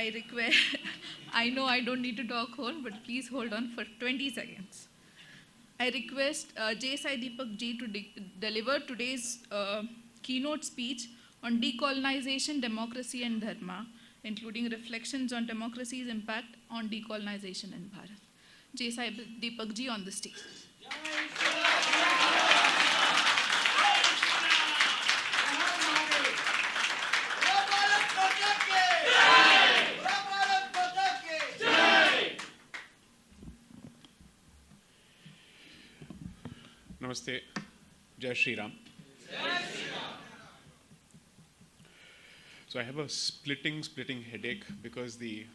I request, I know I don't need to talk on, but please hold on for 20 seconds. I request Sai Deepak ji to deliver today's keynote speech on decolonization, democracy and Dharma, including reflections on democracy's impact on decolonization in Bharat. Sai Deepak ji on the stage. Namaste. Jai Shri Ram. So I have a splitting headache because the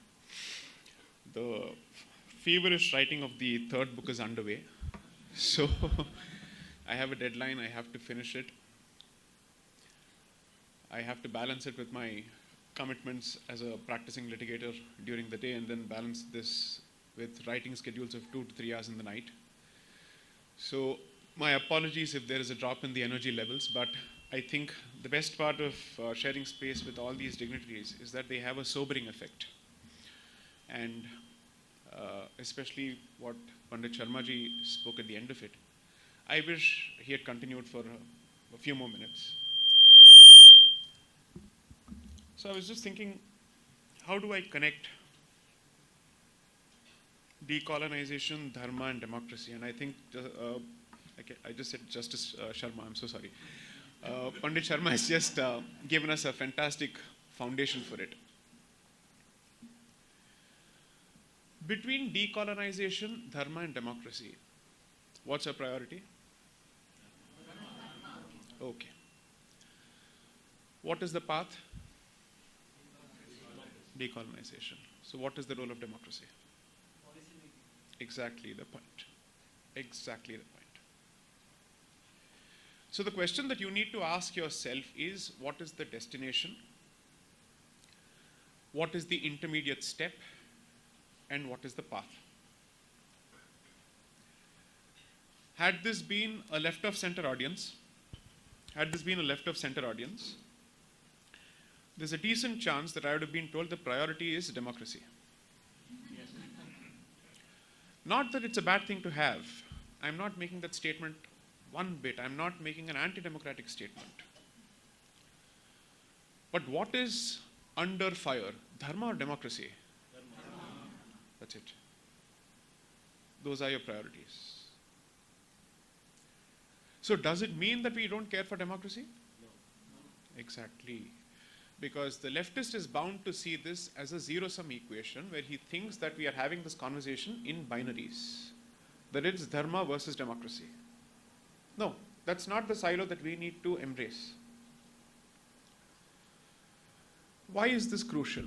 feverish writing of the third book is underway. So I have a deadline, I have to finish it. I have to balance it with my commitments as a practicing litigator during the day and then balance this with writing schedules of 2 to 3 hours in the night. So my apologies if there is a drop in the energy levels, but I think the best part of sharing space with all these dignitaries is that they have a sobering effect. And especially what Pandit Sharmaji spoke at the end of it, I wish he had continued for a few more minutes. So I was just thinking, how do I connect decolonization, Dharma and democracy? And I think I just said Justice Sharma, I'm so sorry. Pandit Sharma has just given us a fantastic foundation for it. Between decolonization, Dharma and democracy, what's our priority? Okay. What is the path? Decolonization. So what is the role of democracy? Exactly the point. Exactly the point. So the question that you need to ask yourself is, what is the destination? What is the intermediate step? And what is the path? Had this been a left of center audience, there's a decent chance that I would have been told the priority is democracy. Yes. Not that it's a bad thing to have. I'm not making that statement one bit. I'm not making an anti-democratic statement. But what is under fire? Dharma or democracy? Dharma. That's it. Those are your priorities. So does it mean that we don't care for democracy? No. Exactly. Because the leftist is bound to see this as a zero-sum equation where he thinks that we are having this conversation in binaries. That it's Dharma versus democracy. No, that's not the silo that we need to embrace. Why is this crucial?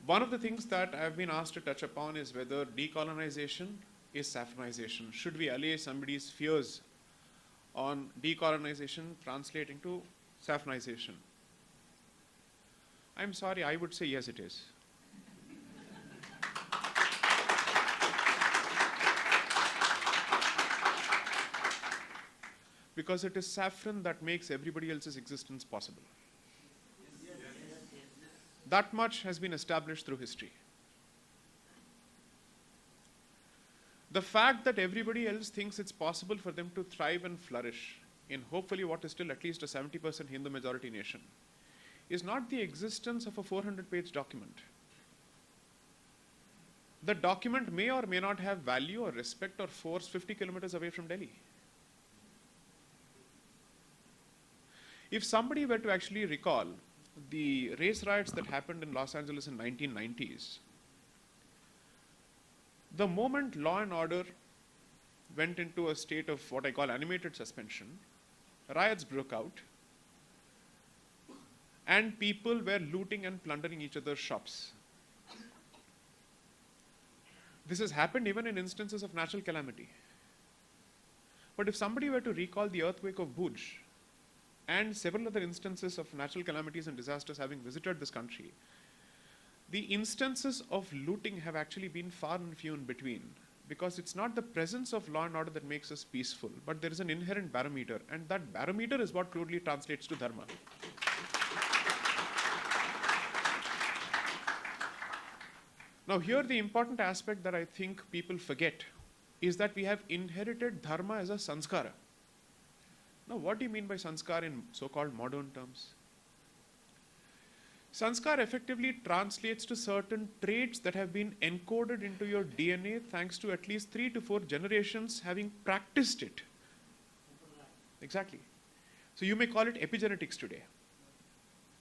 One of the things that I've been asked to touch upon is whether decolonization is saffronization. Should we allay somebody's fears on decolonization translating to saffronization? I'm sorry, I would say yes, it is. Because it is saffron that makes everybody else's existence possible. That much has been established through history. The fact that everybody else thinks it's possible for them to thrive and flourish in hopefully what is still at least a 70% Hindu majority nation is not the existence of a 400-page document. The document may or may not have value or respect or force 50 kilometers away from Delhi. If somebody were to actually recall the race riots that happened in Los Angeles in 1990s, the moment law and order went into a state of what I call animated suspension, riots broke out, and people were looting and plundering each other's shops. This has happened even in instances of natural calamity. But if somebody were to recall the earthquake of Bhuj, and several other instances of natural calamities and disasters having visited this country, the instances of looting have actually been far and few in between, because it's not the presence of law and order that makes us peaceful, but there is an inherent barometer, and that barometer is what crudely translates to Dharma. Now here the important aspect that I think people forget is that we have inherited dharma as a sanskara. Now what do you mean by sanskara in so-called modern terms? Sanskar effectively translates to certain traits that have been encoded into your DNA thanks to at least 3 to 4 generations having practiced it. Exactly. So you may call it epigenetics today.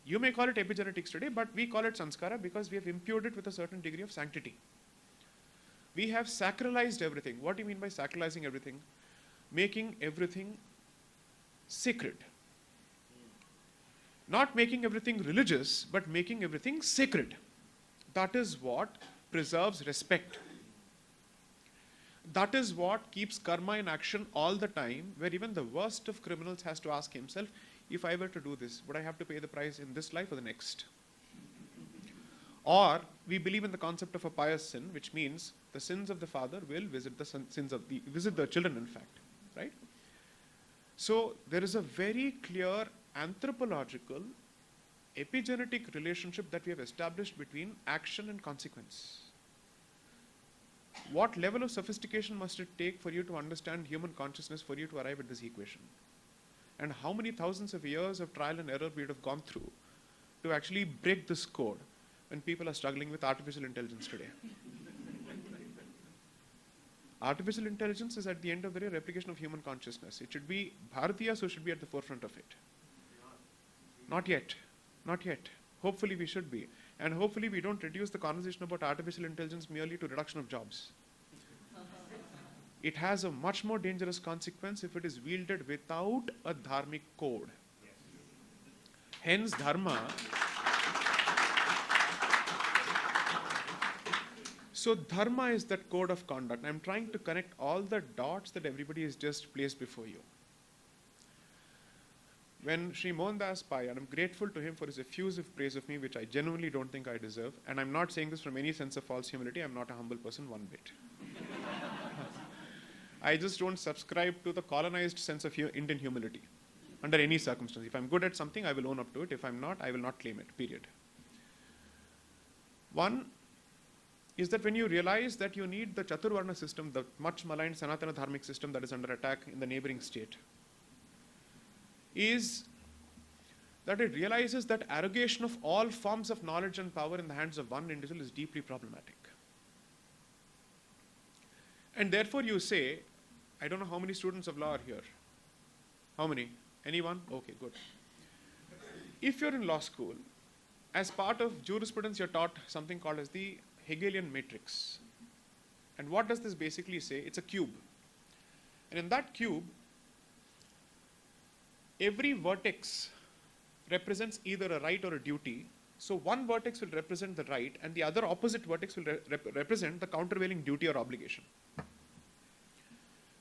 You may call it epigenetics today, but we call it sanskara because we have imbued it with a certain degree of sanctity. We have sacralized everything. What do you mean by sacralizing everything? Making everything sacred. Not making everything religious, but making everything sacred. That is what preserves respect. That is what keeps karma in action all the time, where even the worst of criminals has to ask himself, if I were to do this, would I have to pay the price in this life or the next? Or we believe in the concept of a pious sin, which means the sins of the father will visit the children, in fact, right? So there is a very clear anthropological, epigenetic relationship that we have established between action and consequence. What level of sophistication must it take for you to understand human consciousness for you to arrive at this equation? And how many thousands of years of trial and error we would have gone through to actually break this code when people are struggling with artificial intelligence today? Artificial intelligence is at the end of the day a replication of human consciousness. It should be Bharatiya, so should be at the forefront of it. Not yet. Not yet. Hopefully we should be. And hopefully we don't reduce the conversation about artificial intelligence merely to reduction of jobs. It has a much more dangerous consequence if it is wielded without a dharmic code. Hence dharma. So dharma is that code of conduct. I'm trying to connect all the dots that everybody has just placed before you. When Sri Mohandas Pai, and I'm grateful to him for his effusive praise of me, which I genuinely don't think I deserve, and I'm not saying this from any sense of false humility, I'm not a humble person one bit. I just don't subscribe to the colonized sense of Indian humility under any circumstance. If I'm good at something, I will own up to it. If I'm not, I will not claim it, period. One is that when you realize that you need the Chaturvarna system, the much maligned Sanatana Dharmic system that is under attack in the neighboring state, is that it realizes that arrogation of all forms of knowledge and power in the hands of one individual is deeply problematic. And therefore you say, I don't know how many students of law are here. How many? Anyone? Okay, good. If you're in law school, as part of jurisprudence, you're taught something called as the Hegelian matrix. And what does this basically say? It's a cube. And in that cube, every vertex represents either a right or a duty. So one vertex will represent the right, and the other opposite vertex will represent the countervailing duty or obligation.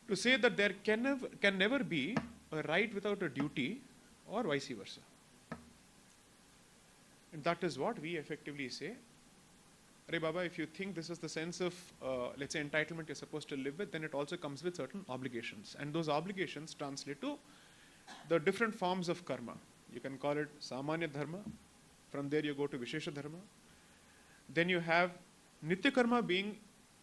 To say that there can never be a right without a duty, or vice versa. And that is what we effectively say. Arey Baba, if you think this is the sense of, let's say, entitlement you're supposed to live with, then it also comes with certain obligations. And those obligations translate to the different forms of karma. You can call it Samanya Dharma. From there you go to Vishesha Dharma. Then you have Nitya Karma being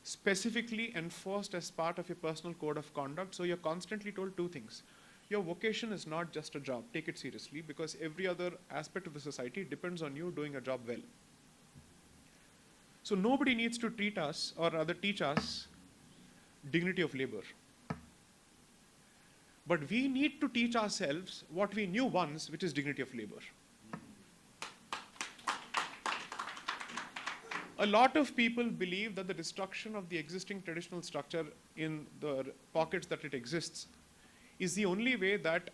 specifically enforced as part of your personal code of conduct. So you're constantly told two things. Your vocation is not just a job. Take it seriously, because every other aspect of the society depends on you doing a job well. So nobody needs to treat us or rather teach us dignity of labor. But we need to teach ourselves what we knew once, which is dignity of labor. A lot of people believe that the destruction of the existing traditional structure in the pockets that it exists is the only way that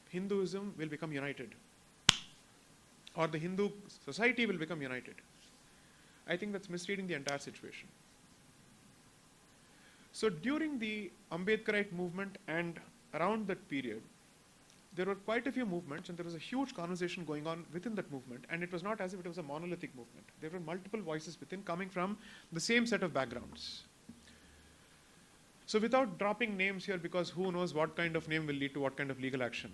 Hinduism will become united, or the Hindu society will become united. I think that's misreading the entire situation. So during the Ambedkarite movement and around that period, there were quite a few movements, and there was a huge conversation going on within that movement, and it was not as if it was a monolithic movement. There were multiple voices within coming from the same set of backgrounds. So without dropping names here, because who knows what kind of name will lead to what kind of legal action,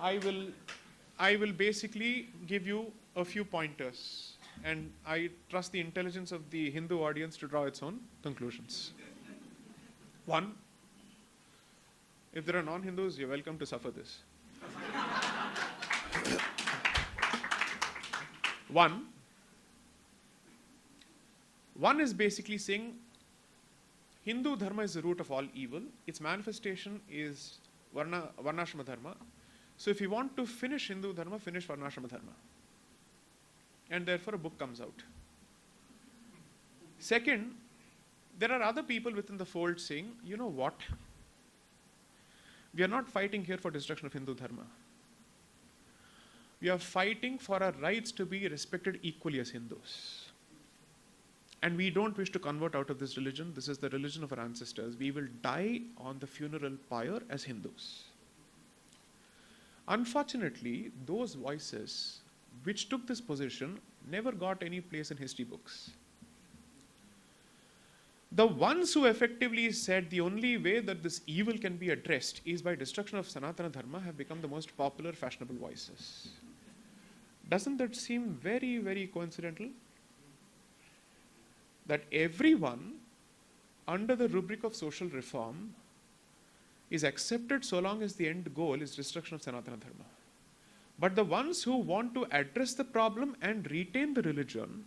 I will basically give you a few pointers. and I trust the intelligence of the Hindu audience to draw its own conclusions. One, if there are non-Hindus, you're welcome to suffer this. One is basically saying Hindu Dharma is the root of all evil. Its manifestation is Varnashrama Dharma. So if you want to finish Hindu Dharma, finish Varnashrama Dharma. And therefore a book comes out. Second, there are other people within the fold saying, you know what? We are not fighting here for destruction of Hindu Dharma. We are fighting for our rights to be respected equally as Hindus. And we don't wish to convert out of this religion. This is the religion of our ancestors. We will die on the funeral pyre as Hindus. Unfortunately, those voices which took this position never got any place in history books. The ones who effectively said the only way that this evil can be addressed is by destruction of Sanatana Dharma have become the most popular, fashionable voices. Doesn't that seem very, very coincidental? That everyone under the rubric of social reform is accepted so long as the end goal is destruction of Sanatana Dharma. But the ones who want to address the problem and retain the religion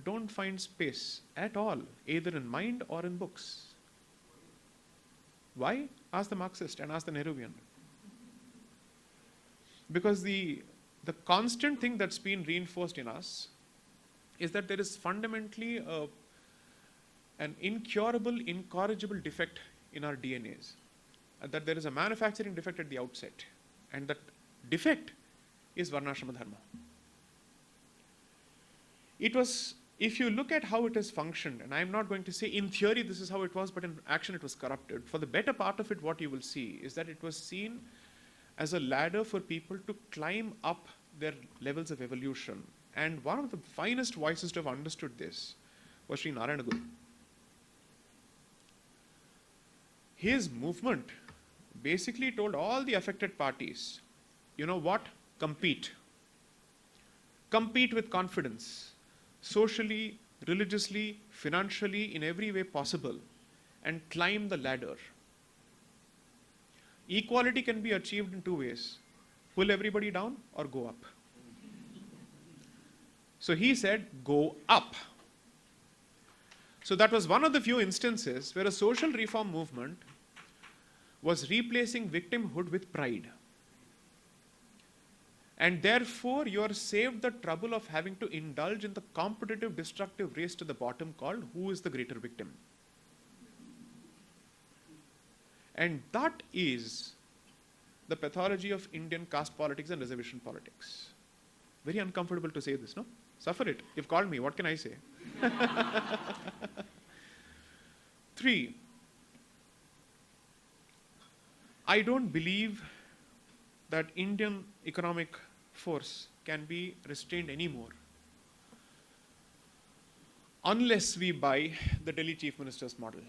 don't find space at all, either in mind or in books. Why? Ask the Marxist and ask the Nehruvian. Because the constant thing that's been reinforced in us is that there is fundamentally an incurable, incorrigible defect in our DNAs. That there is a manufacturing defect at the outset. And that defect is Varnashrama Dharma. It was, if you look at how it has functioned, and I'm not going to say in theory this is how it was, but in action it was corrupted. For the better part of it, what you will see is that it was seen as a ladder for people to climb up their levels of evolution. And one of the finest voices to have understood this was Sri Narayana Guru. His movement basically told all the affected parties, you know what? Compete. Compete with confidence, socially, religiously, financially, in every way possible, and climb the ladder. Equality can be achieved in two ways: pull everybody down or go up. So he said, go up. So that was one of the few instances where a social reform movement was replacing victimhood with pride. And therefore, you are saved the trouble of having to indulge in the competitive, destructive race to the bottom called who is the greater victim. And that is the pathology of Indian caste politics and reservation politics. Very uncomfortable to say this, no? Suffer it. You've called me. What can I say? 3, I don't believe that Indian economic force can be restrained anymore unless we buy the Delhi Chief Minister's model.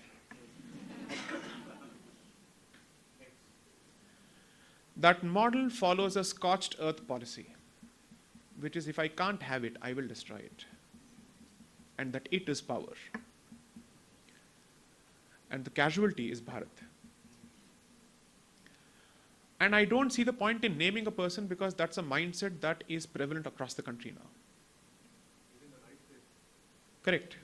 That model follows a scorched earth policy, which is if I can't have it, I will destroy it. And that it is power. And the casualty is Bharat. And I don't see the point in naming a person because that's a mindset that is prevalent across the country now. Correct.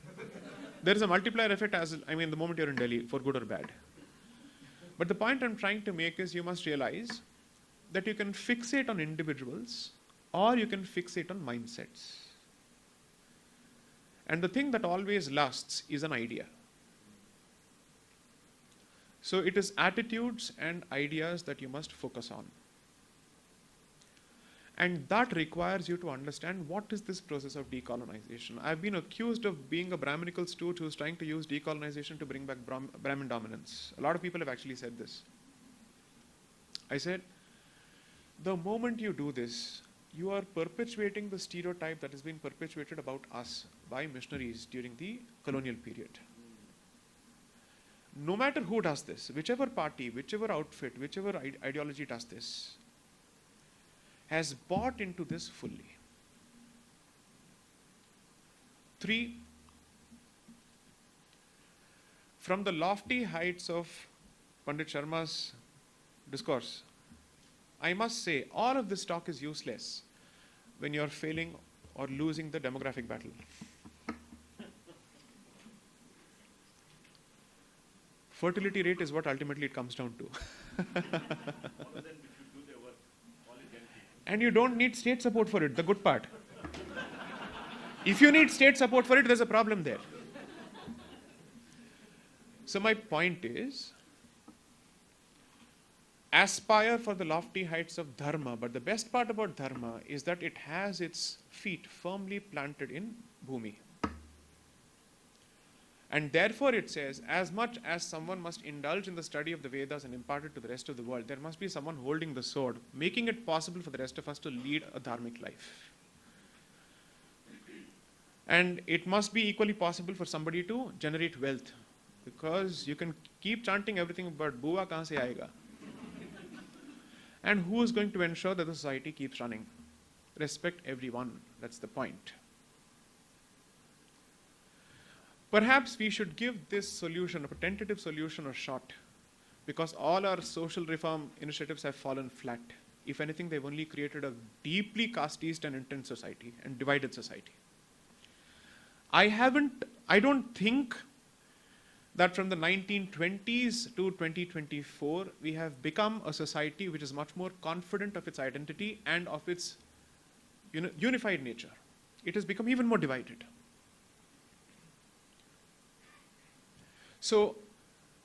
There is a multiplier effect the moment you're in Delhi, for good or bad. But the point I'm trying to make is you must realize that you can fixate on individuals or you can fixate on mindsets. And the thing that always lasts is an idea. So it is attitudes and ideas that you must focus on. And that requires you to understand what is this process of decolonization. I've been accused of being a Brahminical stooge who's trying to use decolonization to bring back Brahmin dominance. A lot of people have actually said this. I said, the moment you do this, you are perpetuating the stereotype that has been perpetuated about us by missionaries during the colonial period. No matter who does this, whichever party, whichever outfit, whichever ideology does this, has bought into this fully. 3, from the lofty heights of Pandit Sharma's discourse, I must say all of this talk is useless when you're failing or losing the demographic battle. Fertility rate is what ultimately it comes down to. And you don't need state support for it, the good part. If you need state support for it, there's a problem there. So my point is, aspire for the lofty heights of Dharma, but the best part about Dharma is that it has its feet firmly planted in Bhumi. And therefore it says, as much as someone must indulge in the study of the Vedas and impart it to the rest of the world, there must be someone holding the sword, making it possible for the rest of us to lead a dharmic life. And it must be equally possible for somebody to generate wealth, because you can keep chanting everything but Bua kahan se aayega? And who is going to ensure that the society keeps running? Respect everyone, that's the point. Perhaps we should give this solution, a tentative solution, a shot, because all our social reform initiatives have fallen flat. If anything, they've only created a deeply casteist and intense society and divided society. I don't think that from the 1920s to 2024, we have become a society which is much more confident of its identity and of its unified nature. It has become even more divided. So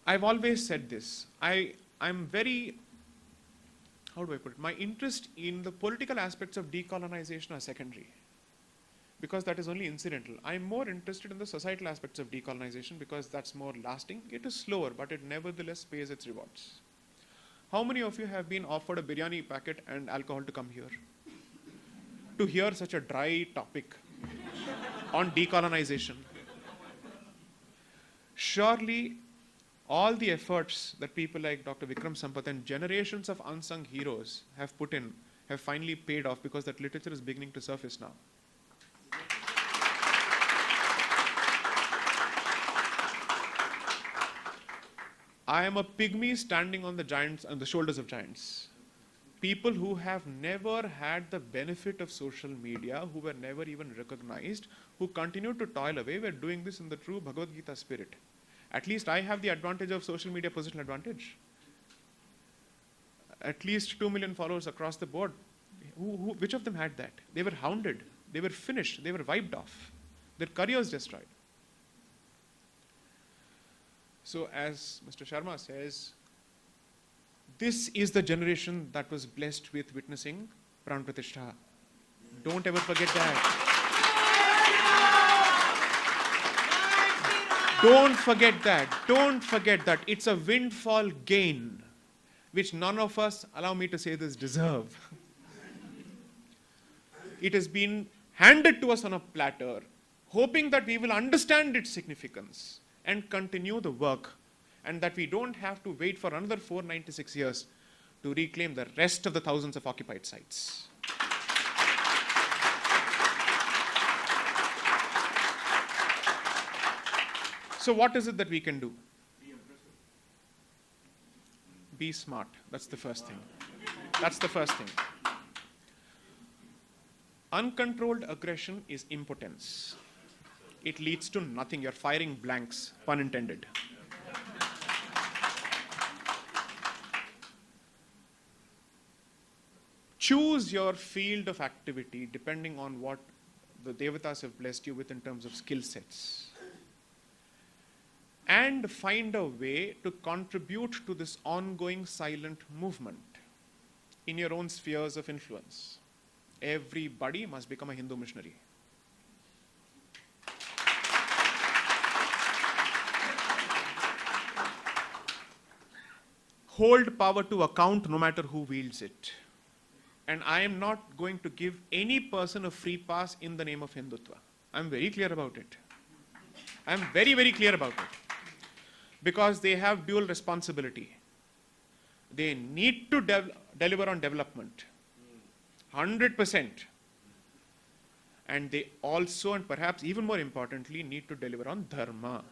I've always said this. I'm very, how do I put it? My interest in the political aspects of decolonization are secondary, because that is only incidental. I'm more interested in the societal aspects of decolonization because that's more lasting. It is slower, but it nevertheless pays its rewards. How many of you have been offered a biryani packet and alcohol to come here? To hear such a dry topic on decolonization? Surely, all the efforts that people like Dr. Vikram Sampath and generations of unsung heroes have put in have finally paid off, because that literature is beginning to surface now. I am a pygmy standing on the shoulders of giants. People who have never had the benefit of social media, who were never even recognized, who continue to toil away, were doing this in the true Bhagavad Gita spirit. At least I have the advantage of social media positional advantage. At least 2 million followers across the board. Which of them had that? They were hounded. They were finished. They were wiped off. Their careers destroyed. So as Mr. Sharma says, this is the generation that was blessed with witnessing Pran Pratishtha. Don't ever forget that. Don't forget that. Don't forget that. It's a windfall gain, which none of us, allow me to say this, deserve. It has been handed to us on a platter, hoping that we will understand its significance and continue the work, and that we don't have to wait for another 496 years to reclaim the rest of the thousands of occupied sites. So what is it that we can do? Be smart. That's the first thing. That's the first thing. Uncontrolled aggression is impotence. It leads to nothing. You're firing blanks, pun intended. Choose your field of activity depending on what the Devatas have blessed you with in terms of skill sets. And find a way to contribute to this ongoing silent movement in your own spheres of influence. Everybody must become a Hindu missionary. Hold power to account no matter who wields it. And I am not going to give any person a free pass in the name of Hindutva. I'm very clear about it. I'm very, very clear about it. Because they have dual responsibility. They need to deliver on development. 100%. And they also, and perhaps even more importantly, need to deliver on Dharma.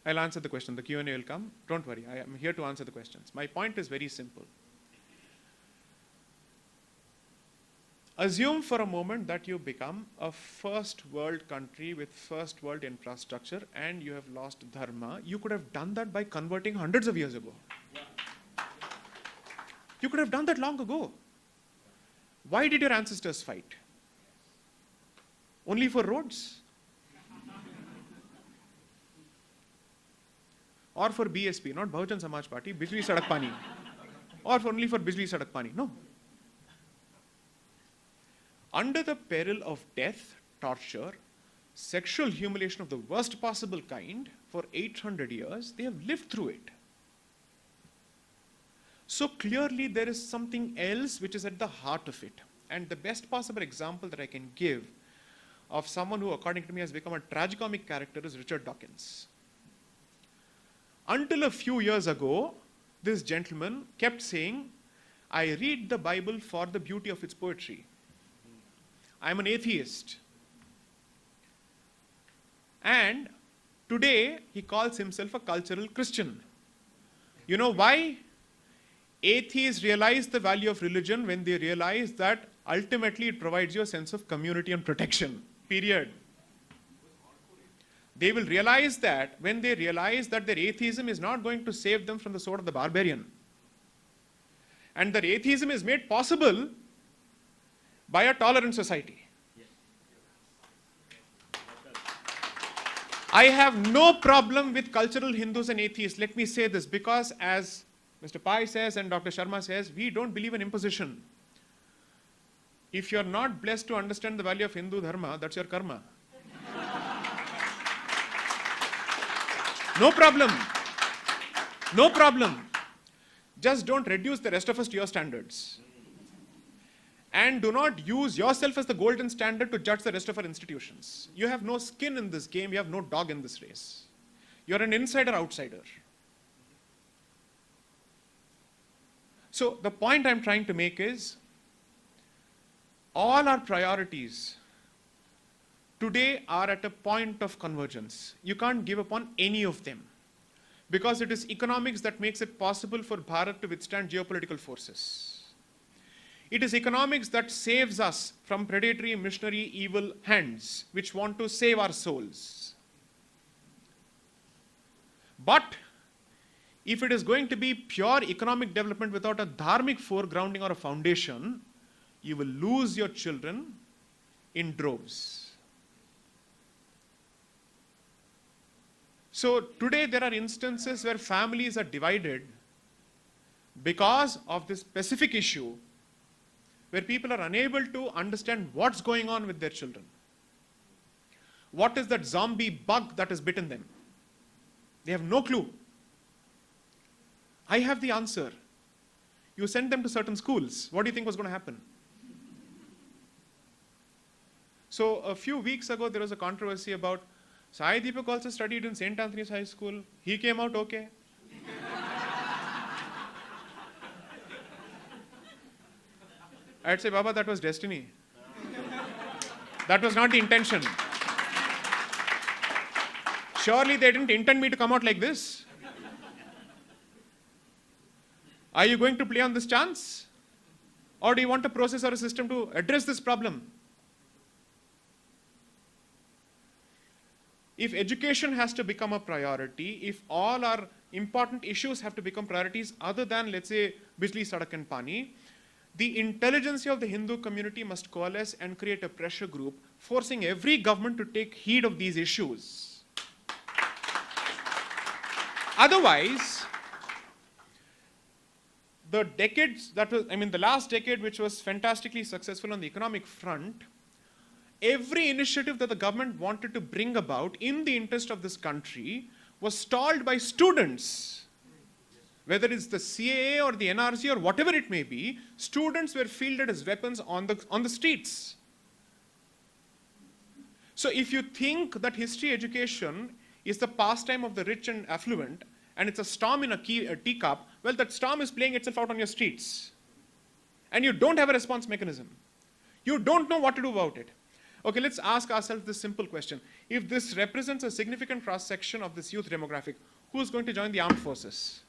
I'll answer the question. The Q&A will come. Don't worry. I am here to answer the questions. My point is very simple. Assume for a moment that you become a first world country with first world infrastructure and you have lost Dharma. You could have done that by converting hundreds of years ago. You could have done that long ago. Why did your ancestors fight? Only for roads? Or for BSP, not Bahujan Samaj Party, Bijli Sadak Pani. Or only for Bijli Sadak Pani. No. Under the peril of death, torture, sexual humiliation of the worst possible kind, for 800 years, they have lived through it. So clearly there is something else which is at the heart of it. And the best possible example that I can give of someone who, according to me, has become a tragicomic character is Richard Dawkins. Until a few years ago, this gentleman kept saying, I read the Bible for the beauty of its poetry. I'm an atheist. And today, he calls himself a cultural Christian. You know why? Atheists realize the value of religion when they realize that ultimately it provides you a sense of community and protection. Period. They will realize that when they realize that their atheism is not going to save them from the sword of the barbarian. And that atheism is made possible by a tolerant society. I have no problem with cultural Hindus and atheists. Let me say this, because as Mr. Pai says and Dr. Sharma says, we don't believe in imposition. If you're not blessed to understand the value of Hindu Dharma, that's your karma. No problem. No problem. Just don't reduce the rest of us to your standards. And do not use yourself as the golden standard to judge the rest of our institutions. You have no skin in this game. You have no dog in this race. You're an insider-outsider. So the point I'm trying to make is, all our priorities today are at a point of convergence. You can't give up on any of them, because it is economics that makes it possible for Bharat to withstand geopolitical forces. It is economics that saves us from predatory, missionary, evil hands which want to save our souls. But if it is going to be pure economic development without a dharmic foregrounding or a foundation, you will lose your children in droves. So today there are instances where families are divided because of this specific issue, where people are unable to understand what's going on with their children. What is that zombie bug that has bitten them? They have no clue. I have the answer. You send them to certain schools. What do you think was going to happen? So a few weeks ago, there was a controversy about Sai Deepak also studied in St. Anthony's High School. He came out okay. I'd say, Baba, that was destiny. That was not the intention. Surely they didn't intend me to come out like this. Are you going to play on this chance? Or do you want a process or a system to address this problem? If education has to become a priority, if all our important issues have to become priorities other than, let's say, Bijli, Sadak and Pani, the intelligentsia of the Hindu community must coalesce and create a pressure group, forcing every government to take heed of these issues. Otherwise, the last decade, which was fantastically successful on the economic front, every initiative that the government wanted to bring about in the interest of this country was stalled by students. Whether it's the CAA or the NRC or whatever it may be, students were fielded as weapons on the streets. So if you think that history education is the pastime of the rich and affluent, and it's a storm in a teacup, well, that storm is playing itself out on your streets. and you don't have a response mechanism. You don't know what to do about it. Okay, let's ask ourselves this simple question. If this represents a significant cross-section of this youth demographic, who is going to join the armed forces?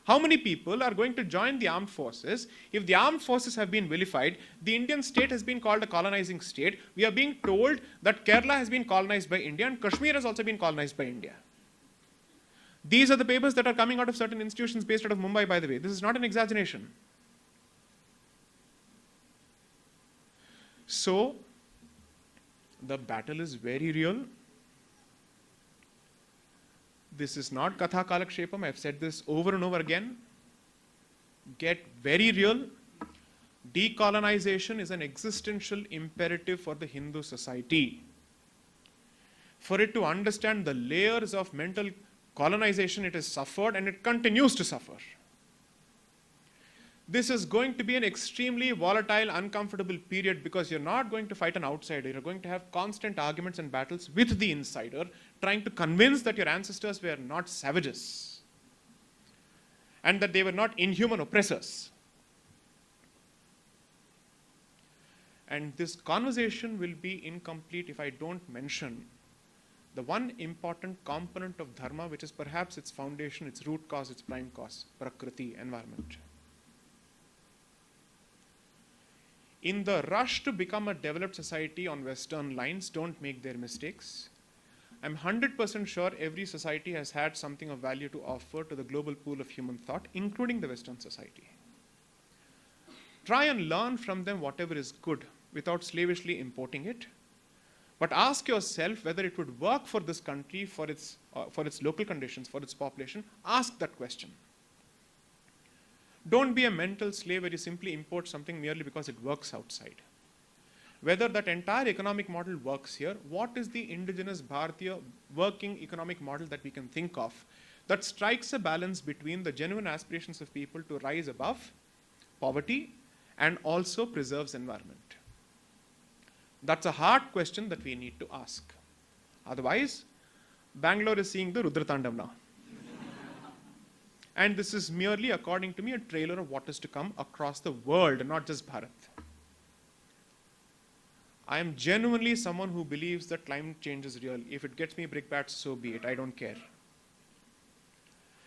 How many people are going to join the armed forces if the armed forces have been vilified? The Indian state has been called a colonizing state. We are being told that Kerala has been colonized by India and Kashmir has also been colonized by India. These are the papers that are coming out of certain institutions based out of Mumbai, by the way. This is not an exaggeration. So, the battle is very real. This is not Katha Kalakshepam. I've said this over and over again. Get very real. Decolonization is an existential imperative for the Hindu society. For it to understand the layers of mental colonization it has suffered and it continues to suffer. This is going to be an extremely volatile, uncomfortable period because you're not going to fight an outsider. You're going to have constant arguments and battles with the insider, trying to convince that your ancestors were not savages and that they were not inhuman oppressors. And this conversation will be incomplete if I don't mention the one important component of Dharma, which is perhaps its foundation, its root cause, its prime cause, Prakriti, environment. In the rush to become a developed society on Western lines, don't make their mistakes. I'm 100% sure every society has had something of value to offer to the global pool of human thought, including the Western society. Try and learn from them whatever is good without slavishly importing it. But ask yourself whether it would work for this country, for its local conditions, for its population. Ask that question. Don't be a mental slave where you simply import something merely because it works outside. Whether that entire economic model works here, what is the indigenous Bharatiya working economic model that we can think of that strikes a balance between the genuine aspirations of people to rise above poverty and also preserves environment? That's a hard question that we need to ask. Otherwise, Bangalore is seeing the Rudratandav now. And this is merely, according to me, a trailer of what is to come across the world, not just Bharat. I am genuinely someone who believes that climate change is real. If it gets me brickbats, so be it. I don't care.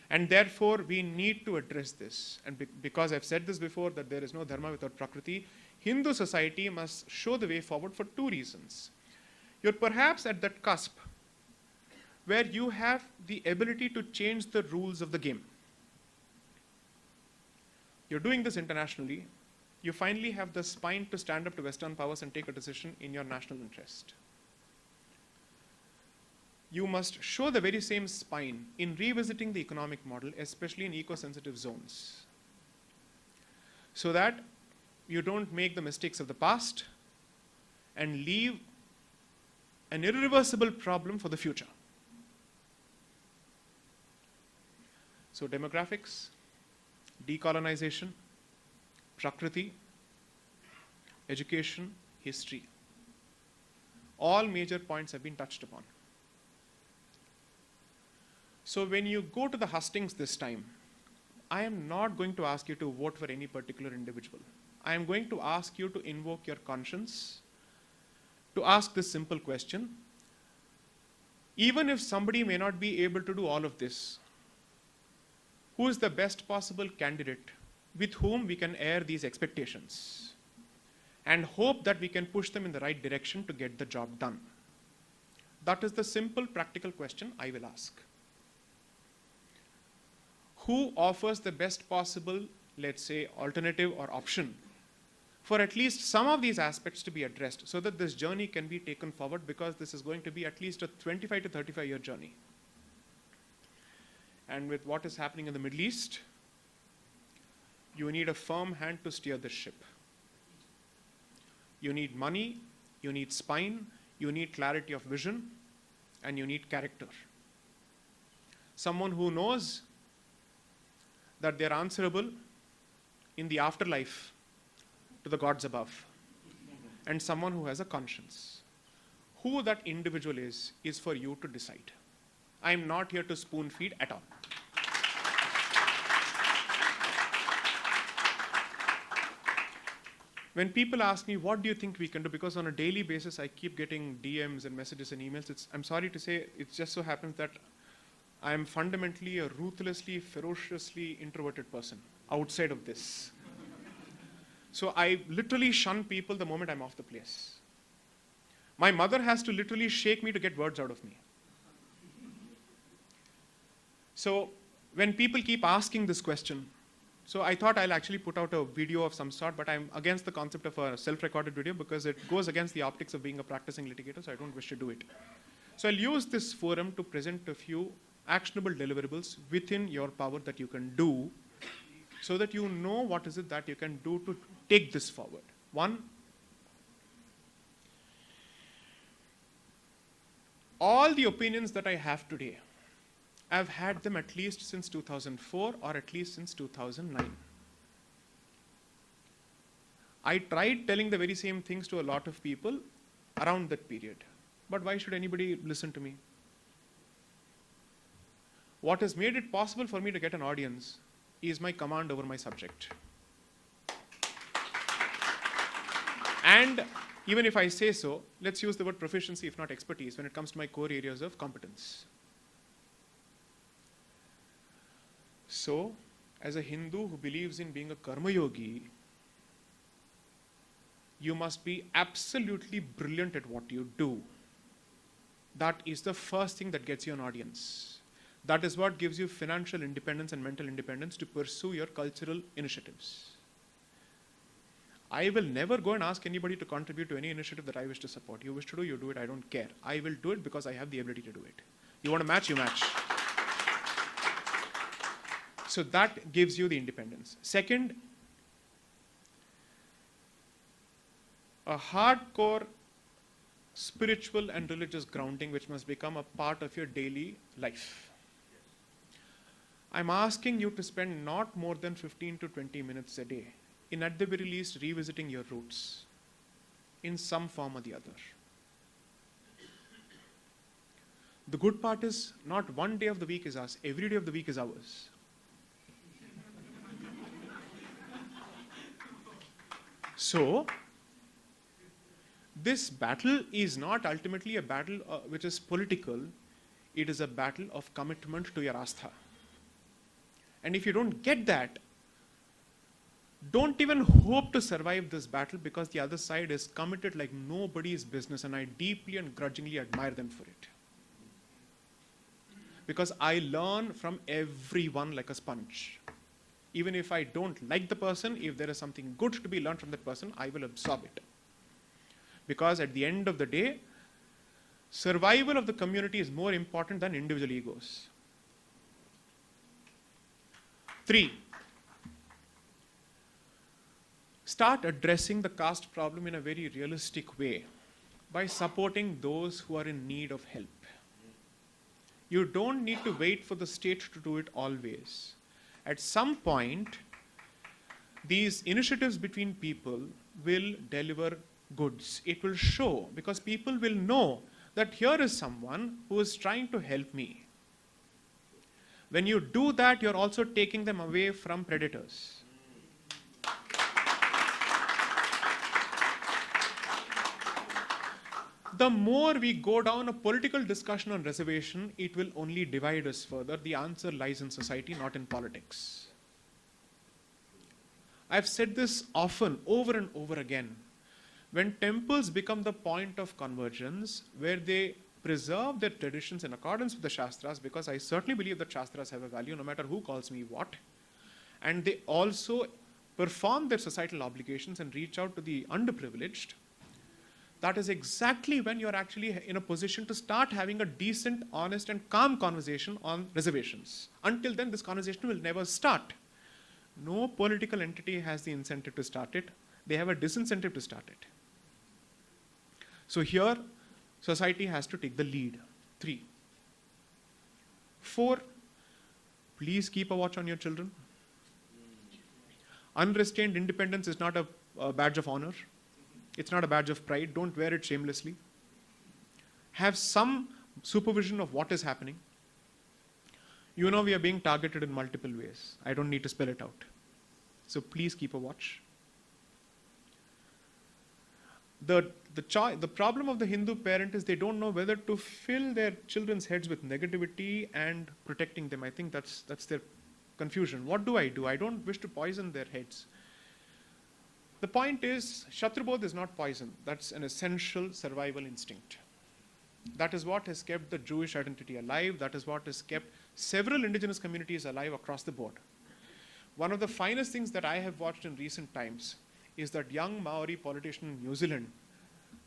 And therefore, we need to address this. And because I've said this before, that there is no Dharma without Prakriti, Hindu society must show the way forward for two reasons. You're perhaps at that cusp where you have the ability to change the rules of the game. You're doing this internationally. You finally have the spine to stand up to Western powers and take a decision in your national interest. You must show the very same spine in revisiting the economic model, especially in eco-sensitive zones, so that you don't make the mistakes of the past and leave an irreversible problem for the future. So demographics, decolonization, Prakriti, education, history. All major points have been touched upon. So when you go to the hustings this time, I am not going to ask you to vote for any particular individual. I am going to ask you to invoke your conscience, to ask this simple question. Even if somebody may not be able to do all of this, who is the best possible candidate with whom we can air these expectations and hope that we can push them in the right direction to get the job done? That is the simple, practical question I will ask. Who offers the best possible, let's say, alternative or option for at least some of these aspects to be addressed so that this journey can be taken forward, because this is going to be at least a 25 to 35-year journey. And with what is happening in the Middle East, you need a firm hand to steer this ship. You need money, you need spine, you need clarity of vision, and you need character. Someone who knows that they're answerable in the afterlife to the gods above, and someone who has a conscience. Who that individual is for you to decide. I'm not here to spoon feed at all. When people ask me, what do you think we can do? Because on a daily basis, I keep getting DMs and messages and emails. I'm sorry to say, it just so happens that I am fundamentally a ruthlessly, ferociously introverted person outside of this. So I literally shun people the moment I'm off the place. My mother has to literally shake me to get words out of me. So when people keep asking this question, so I thought I'll actually put out a video of some sort, but I'm against the concept of a self-recorded video because it goes against the optics of being a practicing litigator, so I don't wish to do it. So I'll use this forum to present a few actionable deliverables within your power that you can do so that you know what is it that you can do to take this forward. One, all the opinions that I have today, I've had them at least since 2004 or at least since 2009. I tried telling the very same things to a lot of people around that period. But why should anybody listen to me? What has made it possible for me to get an audience is my command over my subject. And even if I say so, let's use the word proficiency, if not expertise, when it comes to my core areas of competence. So, as a Hindu who believes in being a karma yogi, you must be absolutely brilliant at what you do. That is the first thing that gets you an audience. That is what gives you financial independence and mental independence to pursue your cultural initiatives. I will never go and ask anybody to contribute to any initiative that I wish to support. You wish to do, you do it, I don't care. I will do it because I have the ability to do it. You want to match, you match. So that gives you the independence. Second, a hardcore spiritual and religious grounding which must become a part of your daily life. I'm asking you to spend not more than 15 to 20 minutes a day in at the very least revisiting your roots in some form or the other. The good part is not one day of the week is ours, every day of the week is ours. So, this battle is not ultimately a battle which is political, it is a battle of commitment to your astha. And if you don't get that, don't even hope to survive this battle because the other side is committed like nobody's business, and I deeply and grudgingly admire them for it. Because I learn from everyone like a sponge. Even if I don't like the person, if there is something good to be learned from that person, I will absorb it. Because at the end of the day, survival of the community is more important than individual egos. 3, start addressing the caste problem in a very realistic way by supporting those who are in need of help. You don't need to wait for the state to do it always. At some point, these initiatives between people will deliver goods. It will show because people will know that here is someone who is trying to help me. When you do that, you're also taking them away from predators. The more we go down a political discussion on reservation, it will only divide us further. The answer lies in society, not in politics. I've said this often, over and over again. When temples become the point of convergence, where they preserve their traditions in accordance with the Shastras, because I certainly believe that Shastras have a value no matter who calls me what, and they also perform their societal obligations and reach out to the underprivileged, that is exactly when you're actually in a position to start having a decent, honest, and calm conversation on reservations. Until then, this conversation will never start. No political entity has the incentive to start it. They have a disincentive to start it. So here, society has to take the lead. 3. 4, please keep a watch on your children. Unrestrained independence is not a badge of honor. It's not a badge of pride. Don't wear it shamelessly. Have some supervision of what is happening. You know we are being targeted in multiple ways. I don't need to spell it out. So please keep a watch. The problem of the Hindu parent is they don't know whether to fill their children's heads with negativity and protecting them. I think that's their confusion. What do? I don't wish to poison their heads. The point is, Shatrubodh is not poison. That's an essential survival instinct. That is what has kept the Jewish identity alive. That is what has kept several indigenous communities alive across the board. One of the finest things that I have watched in recent times is that young Maori politician in New Zealand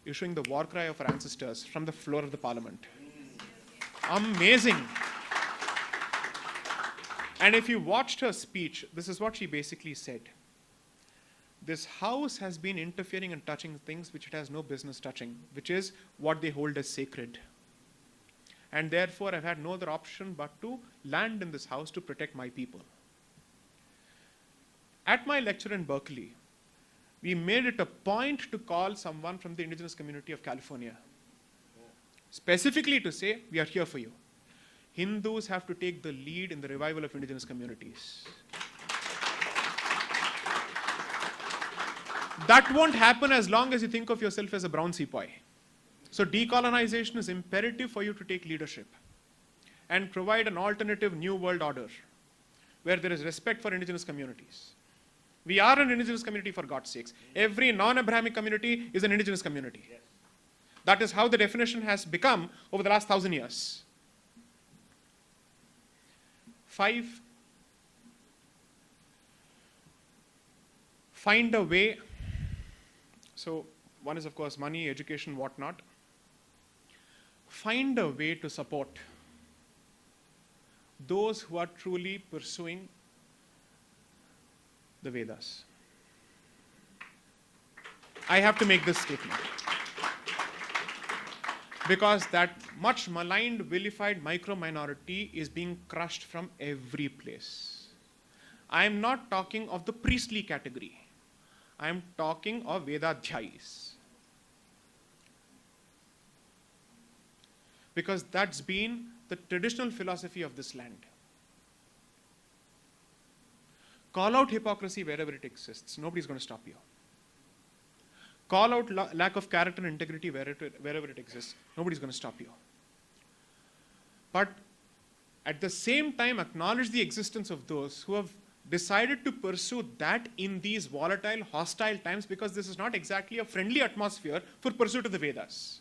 issuing the war cry of our ancestors from the floor of the parliament. Amazing. And if you watched her speech, this is what she basically said. This house has been interfering and touching things which it has no business touching, which is what they hold as sacred. And therefore, I've had no other option but to land in this house to protect my people. At my lecture in Berkeley, we made it a point to call someone from the indigenous community of California, specifically to say, we are here for you. Hindus have to take the lead in the revival of indigenous communities. That won't happen as long as you think of yourself as a brown sepoy. So decolonization is imperative for you to take leadership and provide an alternative new world order where there is respect for indigenous communities. We are an indigenous community, for God's sakes. Every non-Abrahamic community is an indigenous community. Yes. That is how the definition has become over the last 1,000 years. 5, find a way. So one is, of course, money, education, whatnot. Find a way to support those who are truly pursuing the Vedas. I have to make this statement. Because that much maligned, vilified micro-minority is being crushed from every place. I am not talking of the priestly category. I am talking of Vedadhyayis. Because that's been the traditional philosophy of this land. Call out hypocrisy wherever it exists. Nobody's going to stop you. Call out lack of character and integrity wherever it exists. Nobody's going to stop you. But at the same time, acknowledge the existence of those who have decided to pursue that in these volatile, hostile times, because this is not exactly a friendly atmosphere for pursuit of the Vedas.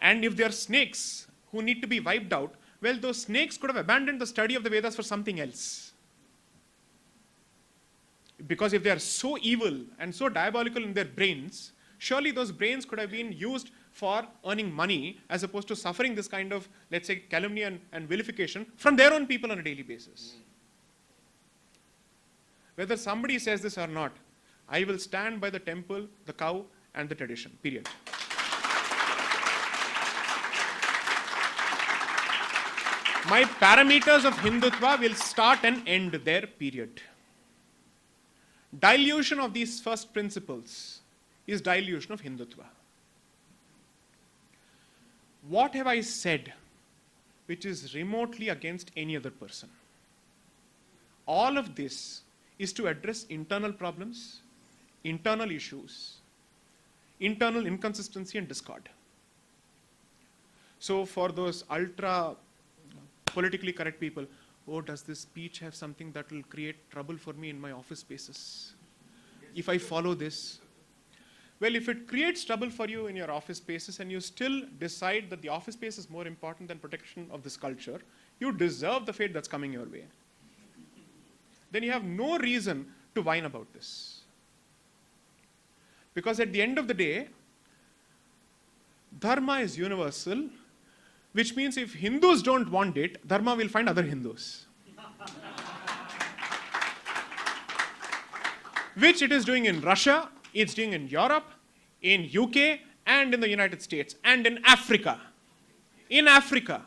And if there are snakes who need to be wiped out, well, those snakes could have abandoned the study of the Vedas for something else. Because if they are so evil and so diabolical in their brains, surely those brains could have been used for earning money as opposed to suffering this kind of, let's say, calumny and vilification from their own people on a daily basis. Whether somebody says this or not, I will stand by the temple, the cow, and the tradition, period. My parameters of Hindutva will start and end there, period. Dilution of these first principles is dilution of Hindutva. What have I said which is remotely against any other person? All of this is to address internal problems, internal issues, internal inconsistency and discord. So for those ultra politically correct people, oh, does this speech have something that will create trouble for me in my office spaces? If I follow this? Well, if it creates trouble for you in your office spaces and you still decide that the office space is more important than protection of this culture, you deserve the fate that's coming your way. Then you have no reason to whine about this. Because at the end of the day, Dharma is universal, which means if Hindus don't want it, Dharma will find other Hindus. Which it is doing in Russia, it's doing in Europe, in UK, and in the United States, and in Africa. In Africa.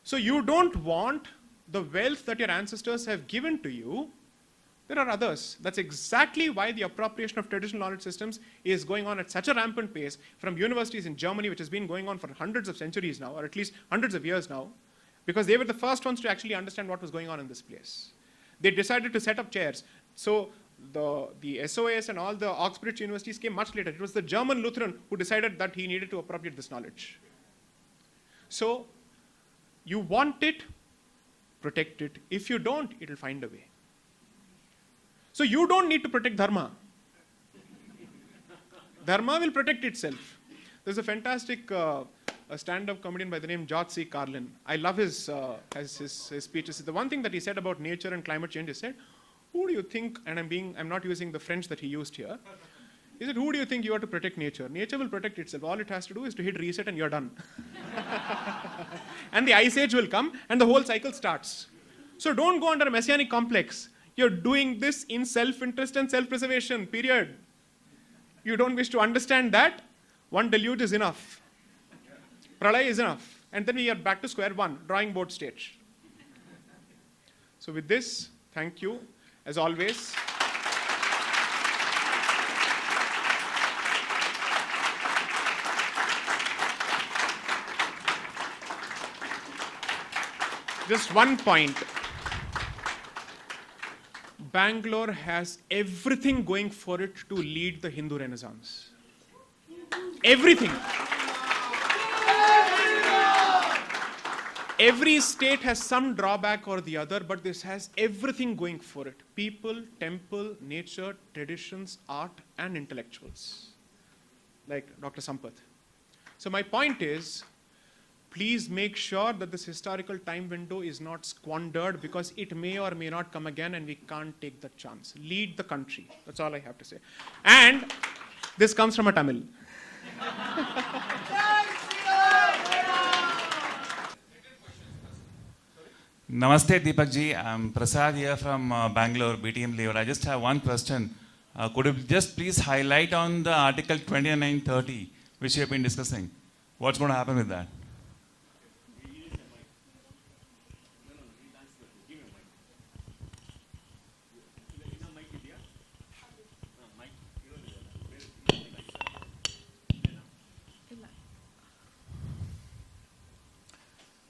So you don't want the wealth that your ancestors have given to you. There are others. That's exactly why the appropriation of traditional knowledge systems is going on at such a rampant pace from universities in Germany, which has been going on for hundreds of centuries now, or at least hundreds of years now, because they were the first ones to actually understand what was going on in this place. They decided to set up chairs. So the SOAS and all the Oxbridge universities came much later. It was the German Lutheran who decided that he needed to appropriate this knowledge. So, you want it, protect it. If you don't, it will find a way. So you don't need to protect Dharma. Dharma will protect itself. There's a fantastic a stand-up comedian by the name George C. Carlin. I love his speeches. The one thing that he said about nature and climate change, he said, who do you think, and I'm not using the French that he used here, he said, who do you think you are to protect nature? Nature will protect itself. All it has to do is to hit reset and you're done. And the ice age will come and the whole cycle starts. So don't go under a messianic complex. You're doing this in self-interest and self-preservation, period. You don't wish to understand that, one deluge is enough. Pralay is enough. And then we are back to square one, drawing board stage. So with this, thank you, as always. Just one point. Bangalore has everything going for it to lead the Hindu Renaissance. Everything. Every state has some drawback or the other, but this has everything going for it. People, temple, nature, traditions, art, and intellectuals. Like Dr. Sampath. So my point is, please make sure that this historical time window is not squandered because it may or may not come again and we can't take that chance. Lead the country. That's all I have to say. And this comes from a Tamil. Namaste Deepak ji, I'm Prasad here from Bangalore, BTM Lever. I just have one question. Could you just please highlight on the article 2930 which you have been discussing? What's going to happen with that?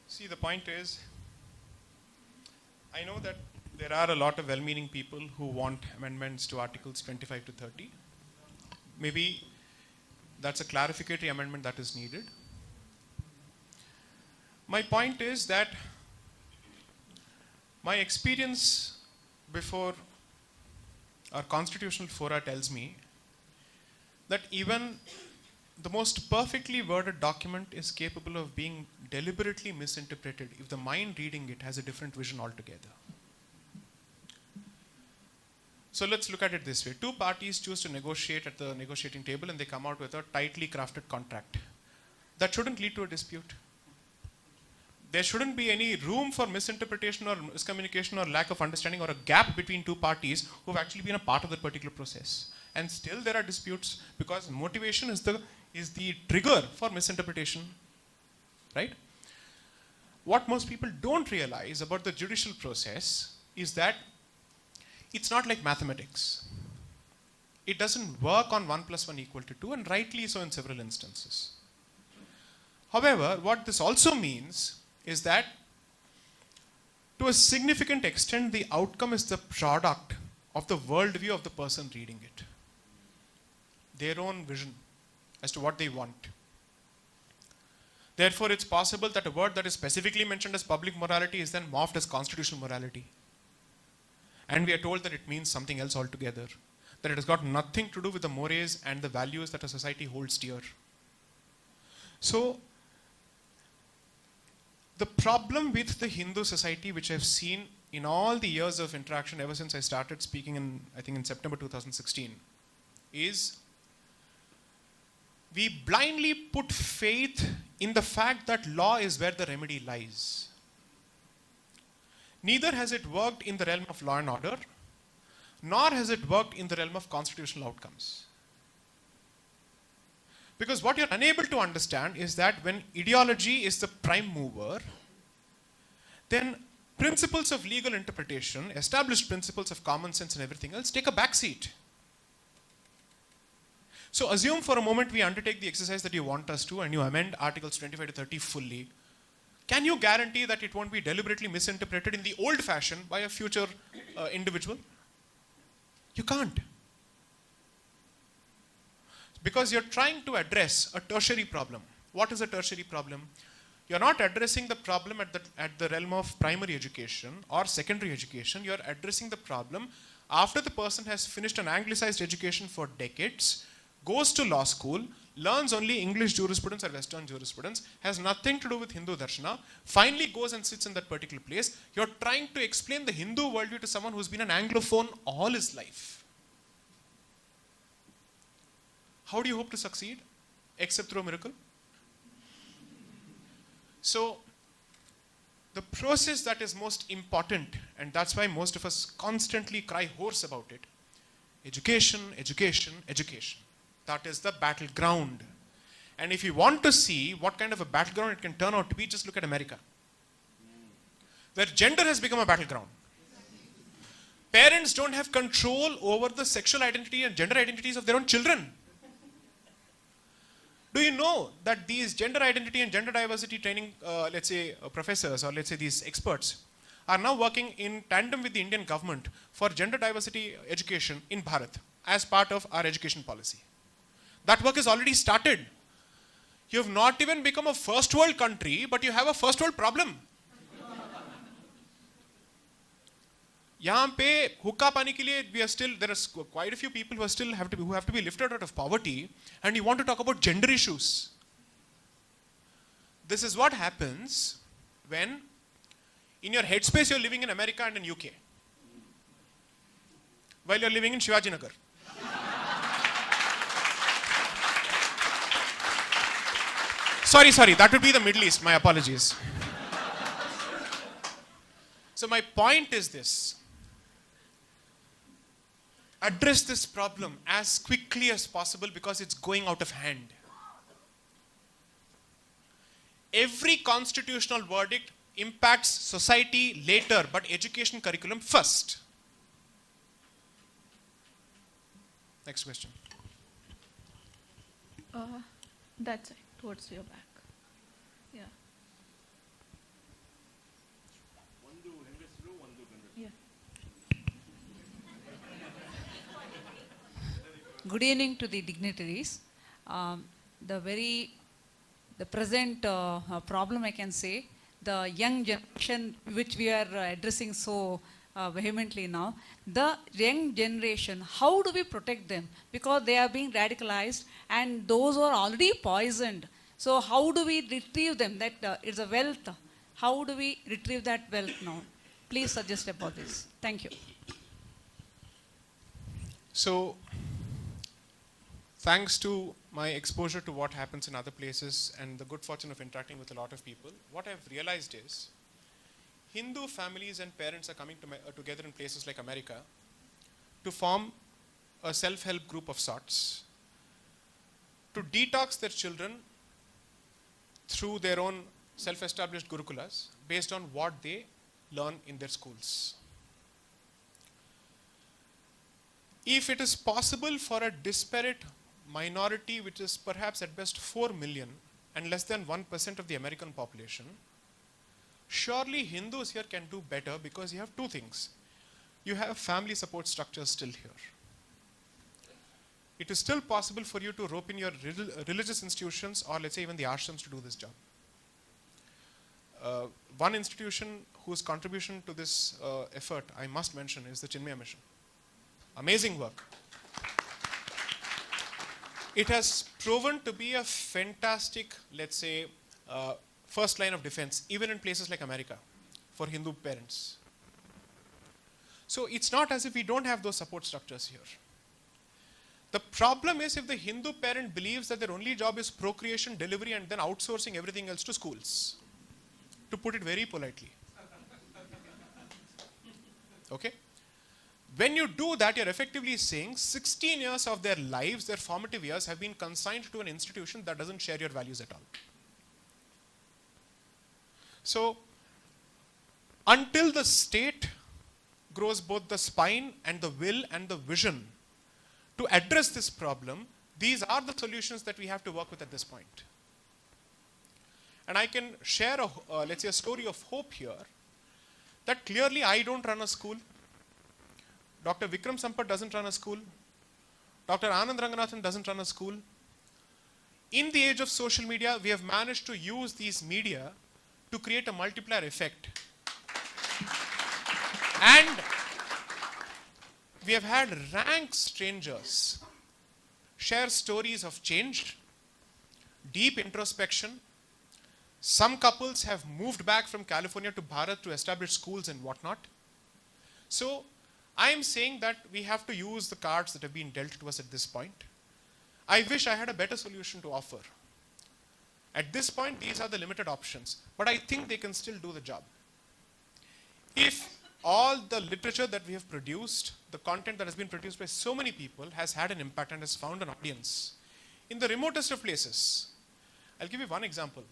See, the point is, I know that there are a lot of well-meaning people who want amendments to Articles 25 to 30. Maybe that's a clarificatory amendment that is needed. My point is that my experience before our constitutional fora tells me that even the most perfectly worded document is capable of being deliberately misinterpreted if the mind reading it has a different vision altogether. So let's look at it this way. Two parties choose to negotiate at the negotiating table and they come out with a tightly crafted contract. That shouldn't lead to a dispute. There shouldn't be any room for misinterpretation or miscommunication or lack of understanding or a gap between two parties who have actually been a part of that particular process. And still there are disputes because motivation is the trigger for misinterpretation, right? What most people don't realize about the judicial process is that it's not like mathematics. It doesn't work on 1 + 1 = 2, and rightly so in several instances. However, what this also means is that to a significant extent, the outcome is the product of the worldview of the person reading it. Their own vision as to what they want. Therefore, it's possible that a word that is specifically mentioned as public morality is then morphed as constitutional morality. And we are told that it means something else altogether. That it has got nothing to do with the mores and the values that a society holds dear. So, the problem with the Hindu society, which I've seen in all the years of interaction ever since I started speaking in September 2016, is we blindly put faith in the fact that law is where the remedy lies. Neither has it worked in the realm of law and order, nor has it worked in the realm of constitutional outcomes. Because what you're unable to understand is that when ideology is the prime mover, then principles of legal interpretation, established principles of common sense and everything else take a backseat. So assume for a moment we undertake the exercise that you want us to and you amend Articles 25 to 30 fully. Can you guarantee that it won't be deliberately misinterpreted in the old fashion by a future individual? You can't. Because you're trying to address a tertiary problem. What is a tertiary problem? You're not addressing the problem at the realm of primary education or secondary education. You're addressing the problem after the person has finished an anglicized education for decades, goes to law school, learns only English jurisprudence or Western jurisprudence, has nothing to do with Hindu Darshana, finally goes and sits in that particular place. You're trying to explain the Hindu worldview to someone who's been an Anglophone all his life. How do you hope to succeed? Except through a miracle? So, the process that is most important, and that's why most of us constantly cry hoarse about it, education, education, education. That is the battleground. And if you want to see what kind of a battleground it can turn out to be, just look at America, where gender has become a battleground. Parents don't have control over the sexual identity and gender identities of their own children. Do you know that these gender identity and gender diversity training, let's say professors or let's say these experts are now working in tandem with the Indian government for gender diversity education in Bharat as part of our education policy? That work has already started. You have not even become a first world country, but you have a first world problem. यहाँ पे हुक्का पाने के लिए we are still, there are quite a few people who have to be lifted out of poverty, and you want to talk about gender issues. This is what happens when in your headspace you're living in America and in UK while you're living in Shivaji Nagar. Sorry, that would be the Middle East, my apologies. So my point is this: address this problem as quickly as possible because it's going out of hand. Every constitutional verdict impacts society later, but education curriculum first. Next question. That's it, towards your back. Yeah. Yeah. Good evening to the dignitaries. The present problem, I can say, the young generation which we are addressing so vehemently now, the young generation, how do we protect them? Because they are being radicalized and those who are already poisoned. So how do we retrieve them? That it's a wealth. How do we retrieve that wealth now? Please suggest about this. Thank you. So, thanks to my exposure to what happens in other places and the good fortune of interacting with a lot of people, what I've realized is Hindu families and parents are coming together in places like America to form a self-help group of sorts to detox their children through their own self-established gurukulas based on what they learn in their schools. If it is possible for a disparate minority, which is perhaps at best 4 million and less than 1% of the American population, surely Hindus here can do better because you have two things. You have family support structures still here. It is still possible for you to rope in your religious institutions or let's say even the ashrams to do this job. One institution whose contribution to this effort I must mention is the Chinmaya Mission. Amazing work. It has proven to be a fantastic, let's say, first line of defense, even in places like America, for Hindu parents. So it's not as if we don't have those support structures here. The problem is if the Hindu parent believes that their only job is procreation, delivery, and then outsourcing everything else to schools, to put it very politely. Okay? When you do that, you're effectively saying 16 years of their lives, their formative years, have been consigned to an institution that doesn't share your values at all. So, until the state grows both the spine and the will and the vision to address this problem, these are the solutions that we have to work with at this point. And I can share, let's say, a story of hope here, that clearly I don't run a school. Dr. Vikram Sampath doesn't run a school. Dr. Anand Ranganathan doesn't run a school. In the age of social media, we have managed to use these media to create a multiplier effect. And we have had rank strangers share stories of change, deep introspection. Some couples have moved back from California to Bharat to establish schools and whatnot. So I am saying that we have to use the cards that have been dealt to us at this point. I wish I had a better solution to offer. At this point, these are the limited options, but I think they can still do the job. If all the literature that we have produced, the content that has been produced by so many people has had an impact and has found an audience in the remotest of places. I'll give you one example.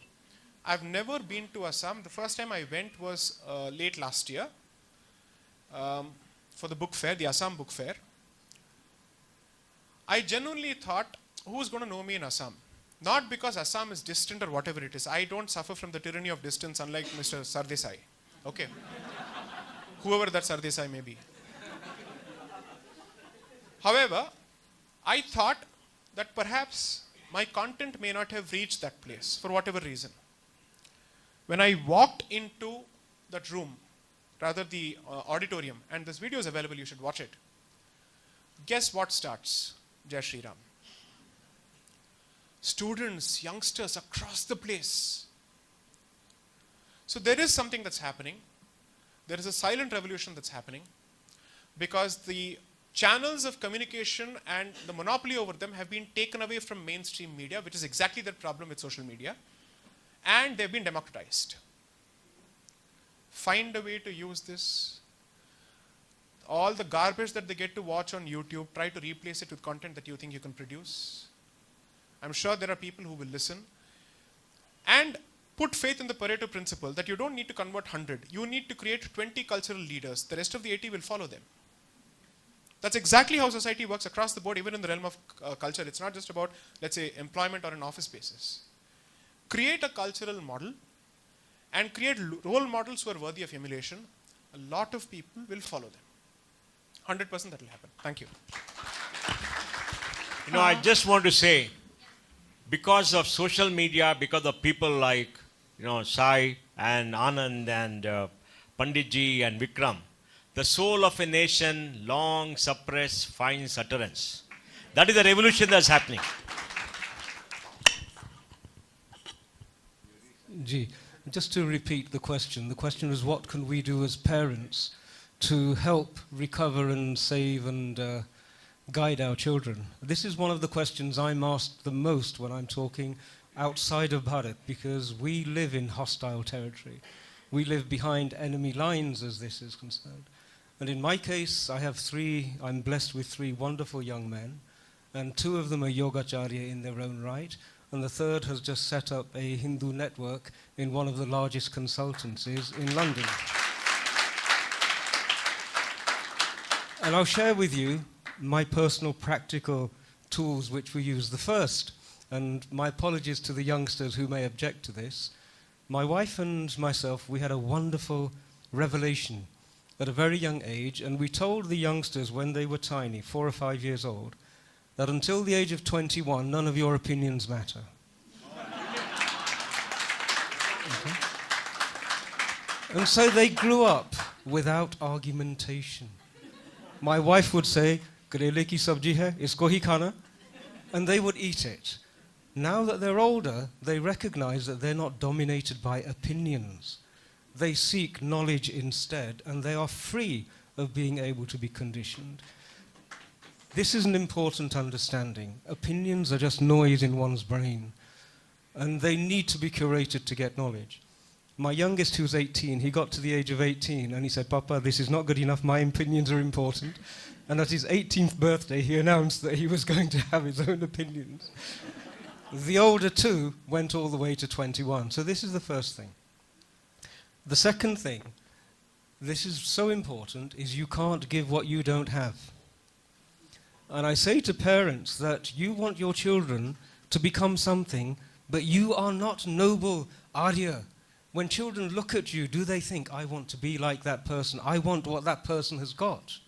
I've never been to Assam. The first time I went was late last year for the book fair, the Assam book fair. I genuinely thought, who's going to know me in Assam? Not because Assam is distant or whatever it is. I don't suffer from the tyranny of distance unlike Mr. Sardesai. Okay. Whoever that Sardesai may be. However, I thought that perhaps my content may not have reached that place for whatever reason. When I walked into that room, rather the auditorium, and this video is available, you should watch it. Guess what starts? Jai Shri Ram. Students, youngsters across the place. So there is something that's happening. There is a silent revolution that's happening because the channels of communication and the monopoly over them have been taken away from mainstream media, which is exactly the problem with social media, and they've been democratized. Find a way to use this. All the garbage that they get to watch on YouTube, try to replace it with content that you think you can produce. I'm sure there are people who will listen. And put faith in the Pareto principle that you don't need to convert 100. You need to create 20 cultural leaders. The rest of the 80 will follow them. That's exactly how society works across the board, even in the realm of culture. It's not just about, let's say, employment or an office basis. Create a cultural model and create role models who are worthy of emulation. A lot of people will follow them. 100% that will happen. Thank you. You know, I just want to say, because of social media, because of people like, you know, Sai and Anand and Panditji and Vikram, the soul of a nation, long suppressed, finds utterance. That is the revolution that's happening. Ji, just to repeat the question is what can we do as parents to help recover and save and guide our children? This is one of the questions I'm asked the most when I'm talking outside of Bharat, because we live in hostile territory. We live behind enemy lines as this is concerned. And in my case, I'm blessed with 3 wonderful young men, and 2 of them are yogacharya in their own right, and the third has just set up a Hindu network in one of the largest consultancies in London. And I'll share with you my personal practical tools which we use. The first, and my apologies to the youngsters who may object to this, my wife and myself, we had a wonderful revelation at a very young age, and we told the youngsters when they were tiny, 4 or 5 years old, that until the age of 21, none of your opinions matter. Okay? And so they grew up without argumentation. My wife would say, "Karele ki sabji hai, isko hi khana," and they would eat it. Now that they're older, they recognize that they're not dominated by opinions. They seek knowledge instead, and they are free of being able to be conditioned. This is an important understanding. Opinions are just noise in one's brain, and they need to be curated to get knowledge. My youngest, who's 18, he got to the age of 18, and he said, "Papa, this is not good enough, my opinions are important." And at his 18th birthday, he announced that he was going to have his own opinions. The older 2 went all the way to 21. So this is the first thing. The second thing, this is so important, is you can't give what you don't have. And I say to parents that you want your children to become something, but you are not noble Arya. When children look at you, do they think, "I want to be like that person, I want what that person has got"?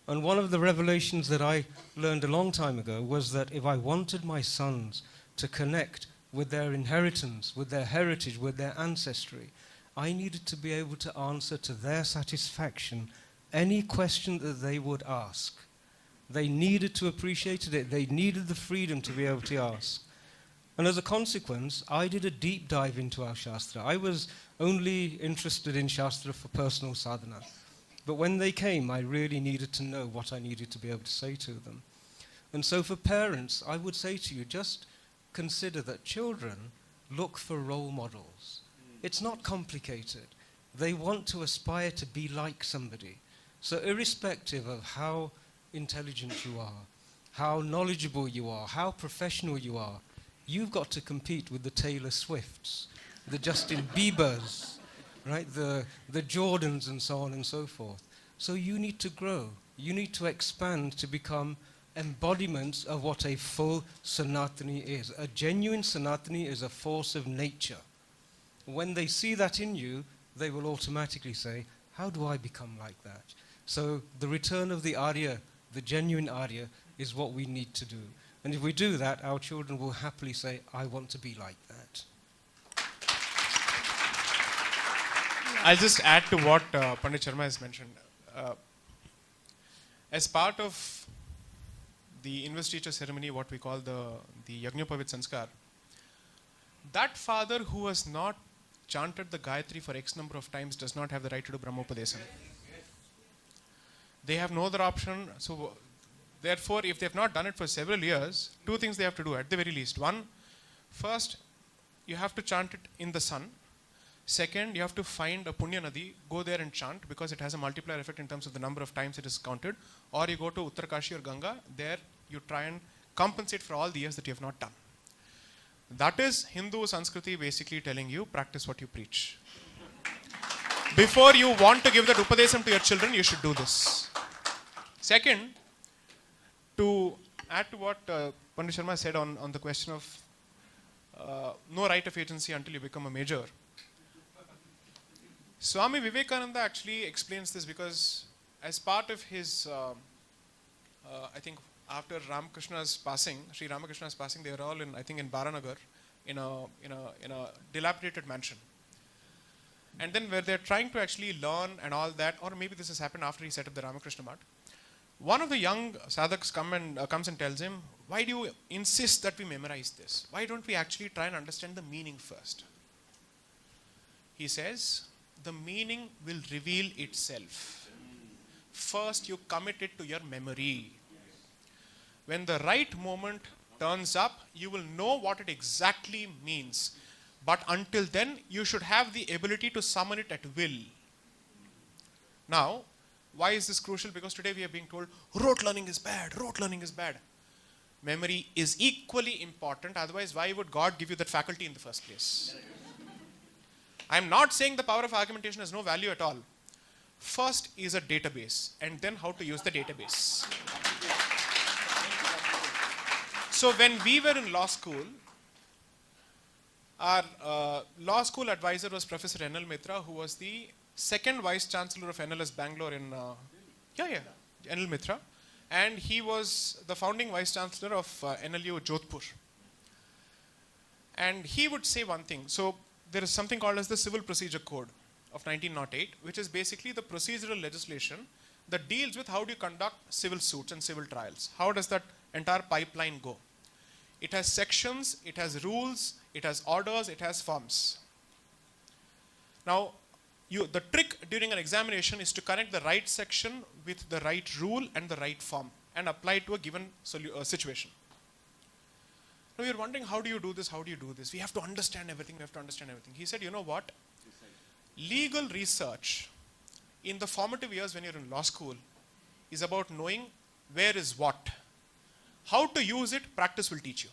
And one of the revelations that I learned a long time ago was that if I wanted my sons to connect with their inheritance, with their heritage, with their ancestry, I needed to be able to answer to their satisfaction any question that they would ask. They needed to appreciate it. They needed the freedom to be able to ask. And as a consequence, I did a deep dive into our Shastra. I was only interested in Shastra for personal sadhana. But when they came, I really needed to know what I needed to be able to say to them. And so for parents, I would say to you, just consider that children look for role models. It's not complicated. They want to aspire to be like somebody. So irrespective of how intelligent you are, how knowledgeable you are, how professional you are, you've got to compete with the Taylor Swifts, the Justin Biebers, right? The Jordans and so on and so forth. So you need to grow. You need to expand to become embodiments of what a full Sanatani is. A genuine Sanatani is a force of nature. When they see that in you, they will automatically say, how do I become like that? So the return of the Arya, the genuine Arya, is what we need to do. And if we do that, our children will happily say, I want to be like that. I'll just add to what Pandit Sharma has mentioned. As part of the investiture ceremony, what we call the Yajnopavit Sanskar, that father who has not chanted the Gayatri for X number of times does not have the right to do Brahmopadesam. They have no other option. So therefore, if they have not done it for several years, two things they have to do at the very least. One, first, you have to chant it in the sun. Second, you have to find a Punya Nadi, go there and chant, because it has a multiplier effect in terms of the number of times it is counted. Or you go to Uttarakashi or Ganga, there you try and compensate for all the years that you have not done. That is Hindu Sanskriti basically telling you, practice what you preach. Before you want to give that Upadesam to your children, you should do this. Second, to add to what Pandit Sharma said on the question of no right of agency until you become a major, Swami Vivekananda actually explains this, because as part of his, I think after Ramakrishna's passing, Sri Ramakrishna's passing, they were all in, I think in Baranagar, in a dilapidated mansion. And then where they're trying to actually learn and all that, or maybe this has happened after he set up the Ramakrishna Math, one of the young sadhaks comes and tells him, why do you insist that we memorize this? Why don't we actually try and understand the meaning first? He says, the meaning will reveal itself. First, you commit it to your memory. When the right moment turns up, you will know what it exactly means. But until then, you should have the ability to summon it at will. Now, why is this crucial? Because today we are being told, rote learning is bad, rote learning is bad. Memory is equally important, otherwise why would God give you that faculty in the first place? I am not saying the power of argumentation has no value at all. First is a database, and then how to use the database. So when we were in law school, our law school advisor was Professor N.L. Mitra, who was the second vice chancellor of NLS Bangalore in, N.L. Mitra. And he was the founding vice chancellor of NLU Jodhpur. And he would say one thing. So there is something called as the Civil Procedure Code of 1908, which is basically the procedural legislation that deals with how do you conduct civil suits and civil trials. How does that entire pipeline go? It has sections, it has rules, it has orders, it has forms. Now, the trick during an examination is to connect the right section with the right rule and the right form and apply it to a given situation. Now you're wondering, how do you do this? How do you do this? We have to understand everything. We have to understand everything. He said, you know what? Legal research in the formative years when you're in law school is about knowing where is what. How to use it, practice will teach you.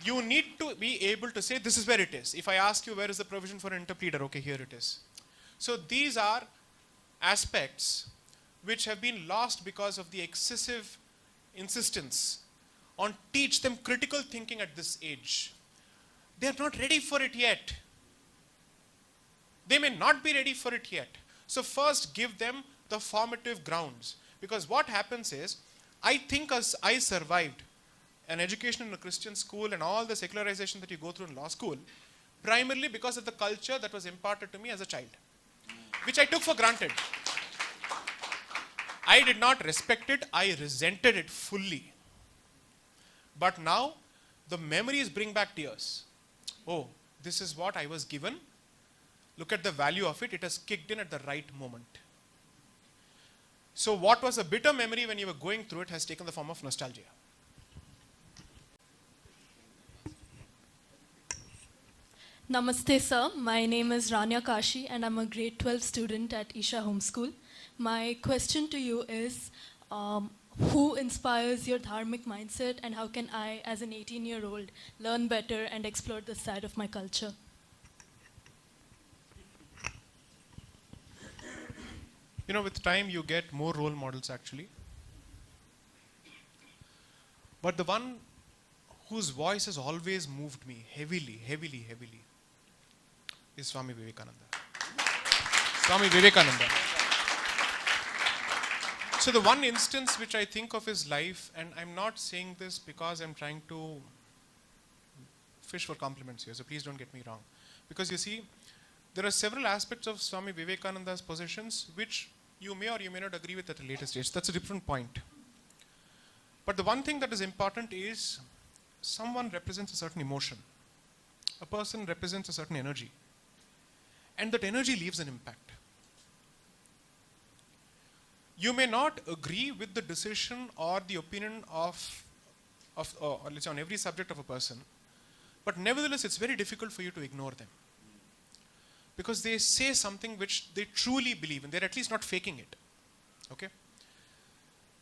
You need to be able to say, this is where it is. If I ask you, where is the provision for an interpleader? Okay, here it is. So these are aspects which have been lost because of the excessive insistence on teach them critical thinking at this age. They are not ready for it yet. They may not be ready for it yet. So first give them the formative grounds. Because what happens is, I think as I survived an education in a Christian school and all the secularization that you go through in law school, primarily because of the culture that was imparted to me as a child, which I took for granted. I did not respect it, I resented it fully. But now, the memories bring back tears. Oh, this is what I was given. Look at the value of it, it has kicked in at the right moment. So what was a bitter memory when you were going through it has taken the form of nostalgia. Namaste sir, my name is Rania Kashi and I'm a grade 12 student at Isha Homeschool. My question to you is, who inspires your dharmic mindset and how can I as an 18-year-old learn better and explore this side of my culture? You know, with time you get more role models actually. But the one whose voice has always moved me heavily is Swami Vivekananda. Swami Vivekananda. So the one instance which I think of his life, and I'm not saying this because I'm trying to fish for compliments here, so please don't get me wrong. Because you see, there are several aspects of Swami Vivekananda's positions which you may or you may not agree with at a later stage. That's a different point. But the one thing that is important is someone represents a certain emotion. A person represents a certain energy. And that energy leaves an impact. You may not agree with the decision or the opinion of let's say on every subject of a person, but nevertheless it's very difficult for you to ignore them. Because they say something which they truly believe in. They're at least not faking it. Okay?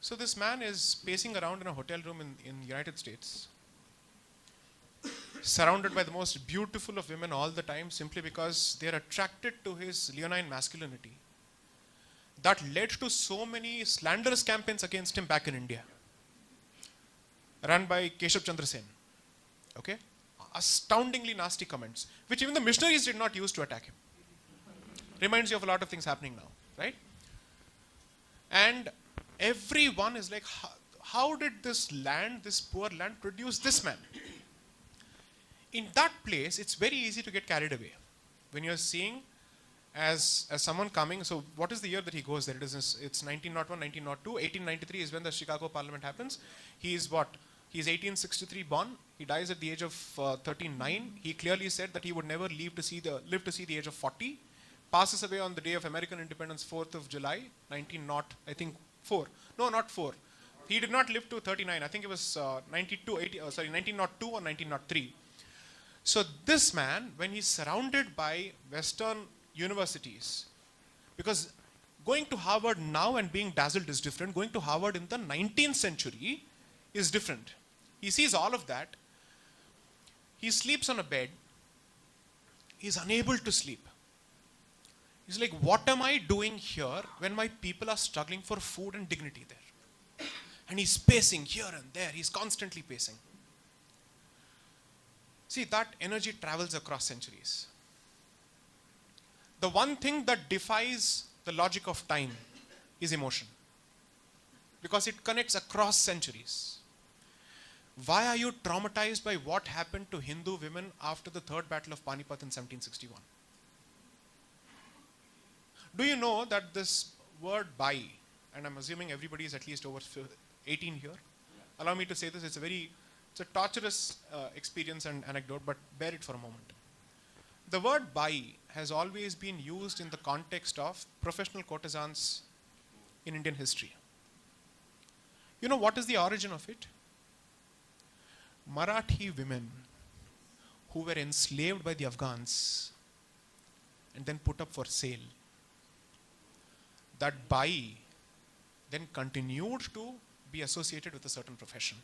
So this man is pacing around in a hotel room in the United States, surrounded by the most beautiful of women all the time, simply because they're attracted to his leonine masculinity. That led to so many slanderous campaigns against him back in India, run by Keshav Chandra Sen. Okay? Astoundingly nasty comments, which even the missionaries did not use to attack him. Reminds you of a lot of things happening now, right? And everyone is like, how did this land, this poor land, produce this man? In that place, it's very easy to get carried away. When you're seeing as someone coming, so what is the year that he goes there? It's 1901, 1902. 1893 is when the Chicago Parliament happens. He's what? He's 1863 born. He dies at the age of 39. He clearly said that he would never live to see the age of 40. Passes away on the day of American independence, 4th of July, 1904. No, not 4. He did not live to 39. I think it was 1902 or 1903. So this man, when he's surrounded by Western universities, because going to Harvard now and being dazzled is different. Going to Harvard in the 19th century is different. He sees all of that. He sleeps on a bed. He's unable to sleep. He's like, what am I doing here when my people are struggling for food and dignity there? And he's pacing here and there. He's constantly pacing. See, that energy travels across centuries. The one thing that defies the logic of time is emotion, because it connects across centuries. Why are you traumatized by what happened to Hindu women after the Third Battle of Panipat in 1761? Do you know that this word bai, and I'm assuming everybody is at least over 18 here. Allow me to say this, it's a torturous experience and anecdote, but bear it for a moment. The word bai has always been used in the context of professional courtesans in Indian history. You know what is the origin of it? Marathi women who were enslaved by the Afghans and then put up for sale. That bai then continued to be associated with a certain profession.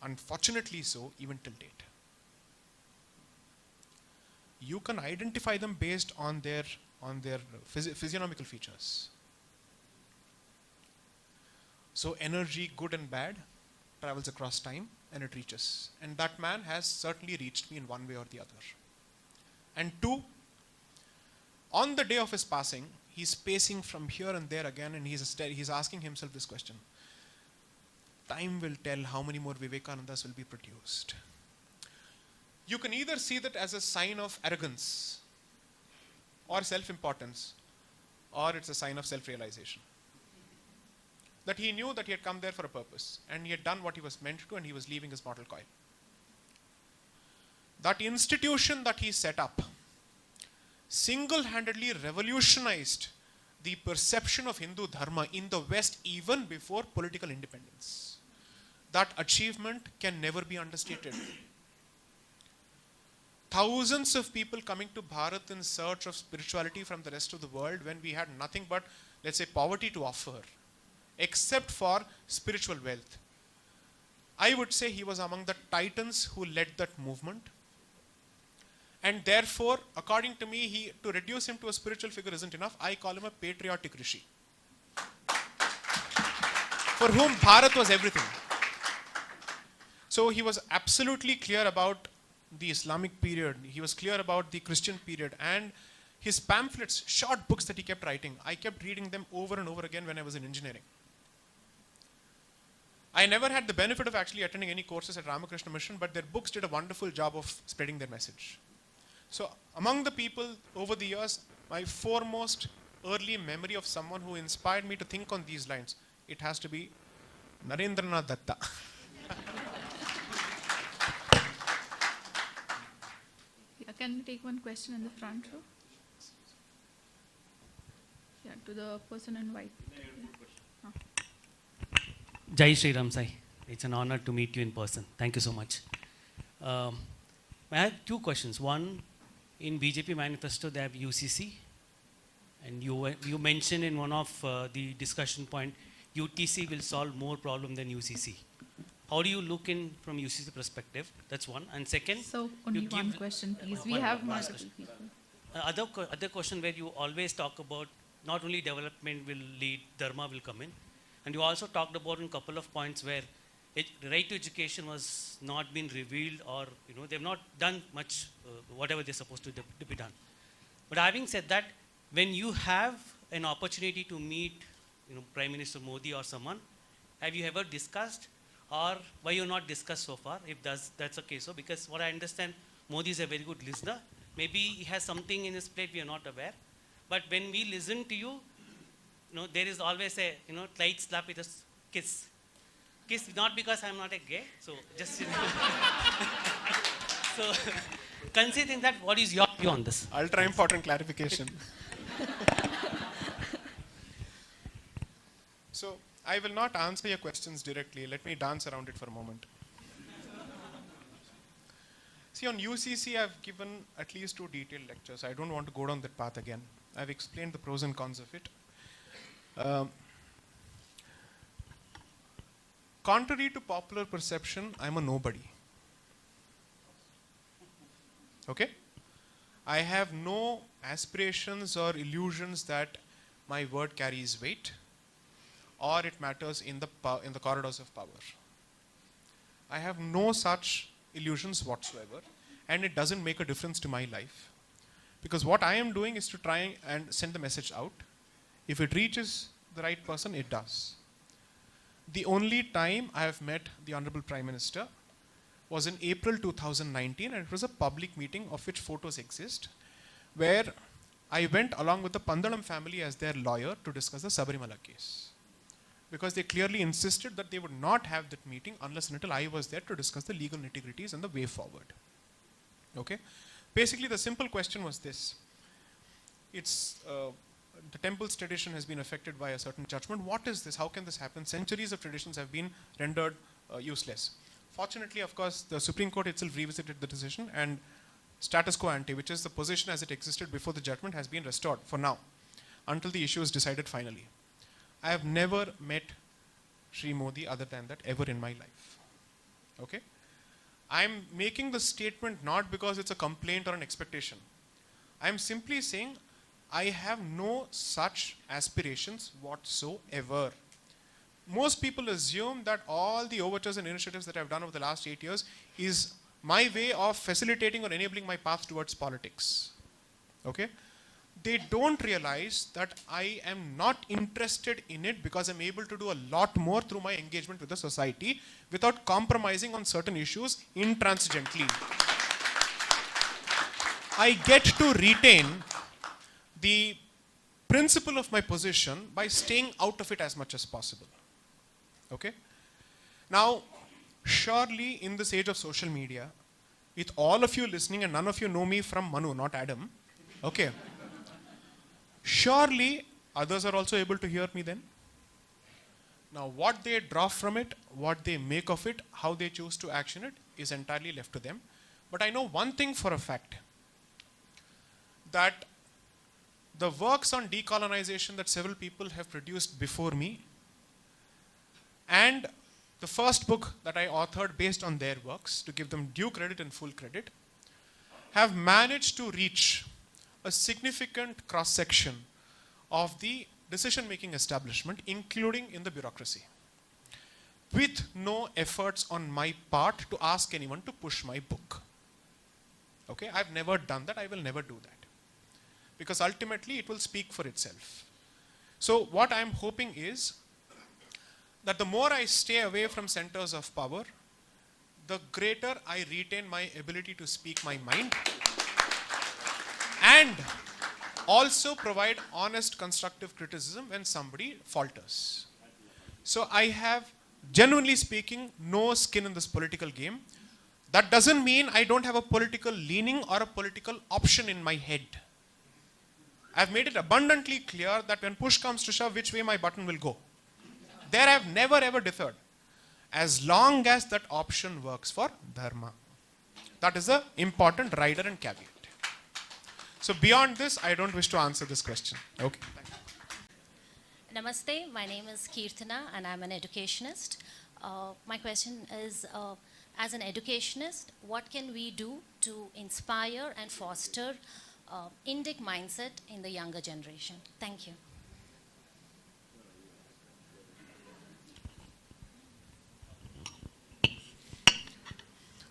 Unfortunately so, even till date. You can identify them based on their physiognomical features. So energy, good and bad, travels across time and it reaches. And that man has certainly reached me in one way or the other. And two, On the day of his passing, he's pacing from here and there again, and he's asking himself this question. Time will tell how many more Vivekanandas will be produced. You can either see that as a sign of arrogance or self-importance, or it's a sign of self-realization. That he knew that he had come there for a purpose, and he had done what he was meant to, and he was leaving his mortal coil. That institution that he set up single-handedly revolutionized the perception of Hindu Dharma in the West even before political independence. That achievement can never be understated. Thousands of people coming to Bharat in search of spirituality from the rest of the world when we had nothing but, let's say, poverty to offer, except for spiritual wealth. I would say he was among the titans who led that movement. And therefore, according to me, to reduce him to a spiritual figure isn't enough. I call him a patriotic rishi, for whom Bharat was everything. So he was absolutely clear about the Islamic period. He was clear about the Christian period. And his pamphlets, short books that he kept writing, I kept reading them over and over again when I was in engineering. I never had the benefit of actually attending any courses at Ramakrishna Mission, but their books did a wonderful job of spreading their message. So among the people over the years, my foremost early memory of someone who inspired me to think on these lines, it has to be Narendranath Datta. Yeah, can we take one question in the front row? Yeah, to the person in white. Jai Shri Ram Sai. It's an honor to meet you in person. Thank you so much. I have two questions. One, in BJP manifesto they have UCC, and you mentioned in one of the discussion point, UTC will solve more problem than UCC. How do you look in from UCC perspective? That's one. And second, So only one question, please. We have multiple people. other question where you always talk about not only development will lead, Dharma will come in. And you also talked about in a couple of points where right to education was not been revealed, or they've not done much whatever they're supposed to be done. But having said that, when you have an opportunity to meet Prime Minister Modi or someone, have you ever discussed, or why you not discussed so far, if that's the case? So because what I understand, Modi is a very good listener. Maybe he has something in his plate we are not aware. But when we listen to you, there is always a light slap with a kiss. Kiss, not because I'm not a gay, so just so considering that, what is your view on this? Ultra important clarification. So I will not answer your questions directly. Let me dance around it for a moment. See, on UCC, I've given at least 2 detailed lectures. I don't want to go down that path again. I've explained the pros and cons of it. Contrary to popular perception, I'm a nobody. Okay? I have no aspirations or illusions that my word carries weight or it matters in the corridors of power. I have no such illusions whatsoever, and it doesn't make a difference to my life. Because what I am doing is to try and send the message out. If it reaches the right person, it does. The only time I have met the Honorable Prime Minister was in April 2019, and it was a public meeting of which photos exist, where I went along with the Pandalam family as their lawyer to discuss the Sabarimala case. Because they clearly insisted that they would not have that meeting unless and until I was there to discuss the legal nitty-gritties and the way forward. Okay? Basically, the simple question was this. The temple's tradition has been affected by a certain judgment. What is this? How can this happen? Centuries of traditions have been rendered useless. Fortunately, of course, the Supreme Court itself revisited the decision, and status quo ante, which is the position as it existed before the judgment, has been restored for now, until the issue is decided finally. I have never met Sri Modi other than that ever in my life. Okay? I'm making the statement not because it's a complaint or an expectation. I'm simply saying I have no such aspirations whatsoever. Most people assume that all the overtures and initiatives that I've done over the last 8 years is my way of facilitating or enabling my path towards politics. Okay? they don't realize that I am not interested in it because I'm able to do a lot more through my engagement with the society without compromising on certain issues intransigently. I get to retain the principle of my position by staying out of it as much as possible. Okay? Now, surely in this age of social media, with all of you listening, and none of you know me from Manu, not Adam, okay? Surely others are also able to hear me then. Now, what they draw from it, what they make of it, how they choose to action it is entirely left to them. But I know one thing for a fact, that the works on decolonization that several people have produced before me, and the first book that I authored based on their works, to give them due credit and full credit, have managed to reach a significant cross-section of the decision-making establishment, including in the bureaucracy, with no efforts on my part to ask anyone to push my book. Okay, I've never done that, I will never do that. Because ultimately it will speak for itself. So what I'm hoping is that the more I stay away from centers of power, the greater I retain my ability to speak my mind and also provide honest, constructive criticism when somebody falters. So I have, genuinely speaking, no skin in this political game. That doesn't mean I don't have a political leaning or a political option in my head. I've made it abundantly clear that when push comes to shove, which way my button will go. There I've never ever deferred, as long as that option works for Dharma. That is the important rider and caveat. So beyond this, I don't wish to answer this question. Okay. Namaste, my name is Kirtana and I'm an educationist. My question is, as an educationist, what can we do to inspire and foster Indic mindset in the younger generation? Thank you.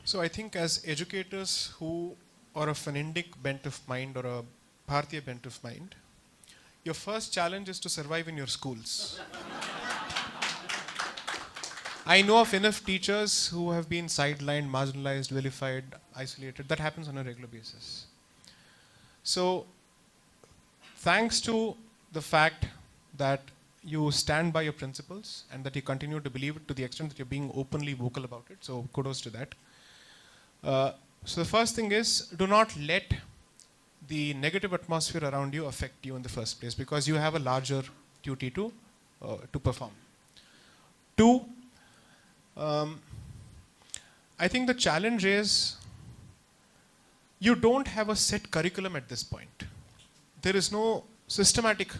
So I think as educators who are of an Indic bent of mind or a Bharatiya bent of mind, your first challenge is to survive in your schools. I know of enough teachers who have been sidelined, marginalized, vilified, isolated. That happens on a regular basis. So, thanks to the fact that you stand by your principles and that you continue to believe it to the extent that you're being openly vocal about it, so kudos to that. So the first thing is, do not let the negative atmosphere around you affect you in the first place, because you have a larger duty to perform. Two, I think the challenge is, you don't have a set curriculum at this point. There is no systematic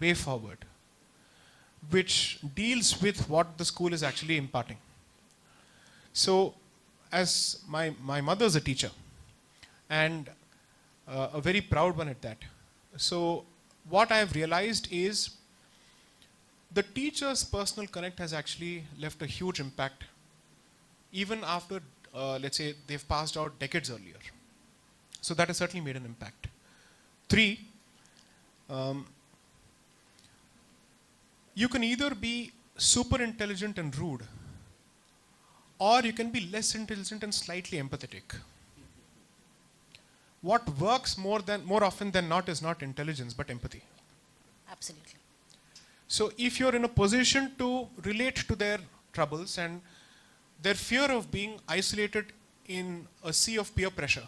way forward which deals with what the school is actually imparting. So, as my mother is a teacher, and a very proud one at that. So, what I have realized is, the teacher's personal connect has actually left a huge impact, even after, let's say, they've passed out decades earlier. So that has certainly made an impact. Three, you can either be super intelligent and rude, or you can be less intelligent and slightly empathetic. What works more often than not is not intelligence, but empathy. Absolutely. So if you're in a position to relate to their troubles and their fear of being isolated in a sea of peer pressure,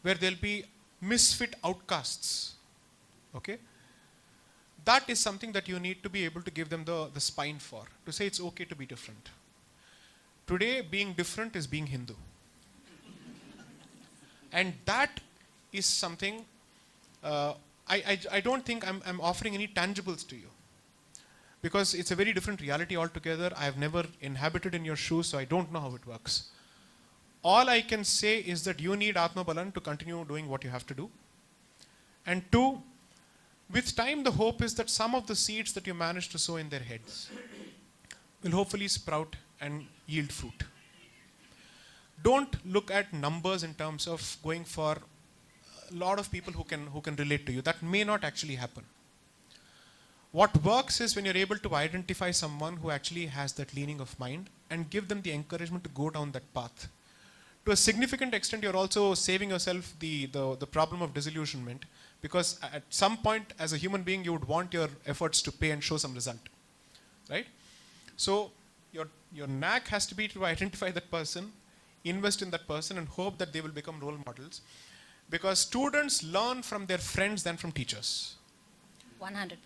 where there'll be misfit outcasts, okay? That is something that you need to be able to give them the spine for, to say it's okay to be different. Today, being different is being Hindu. And that is something, I don't think I'm offering any tangibles to you, because it's a very different reality altogether. I have never inhabited in your shoes, so I don't know how it works. All I can say is that you need Atma Balan to continue doing what you have to do. And two, with time, the hope is that some of the seeds that you manage to sow in their heads will hopefully sprout and yield fruit. Don't look at numbers in terms of going for lot of people who can relate to you. That may not actually happen. What works is when you're able to identify someone who actually has that leaning of mind and give them the encouragement to go down that path. To a significant extent, you're also saving yourself the problem of disillusionment, because at some point as a human being, you would want your efforts to pay and show some result, right? So your knack has to be to identify that person, invest in that person, and hope that they will become role models, because students learn from their friends than from teachers. 100%.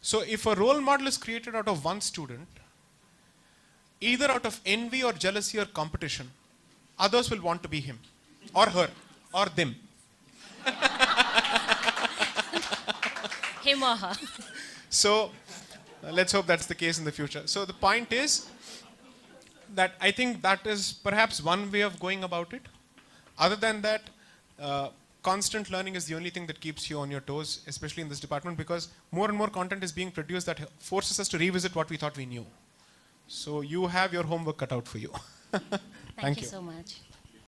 So if a role model is created out of one student, either out of envy or jealousy or competition, others will want to be him or her or them. Him or her. So let's hope that's the case in the future. So the point is that I think that is perhaps one way of going about it. Other than that, constant learning is the only thing that keeps you on your toes, especially in this department, because more and more content is being produced that forces us to revisit what we thought we knew. So you have your homework cut out for you. Thank you so much.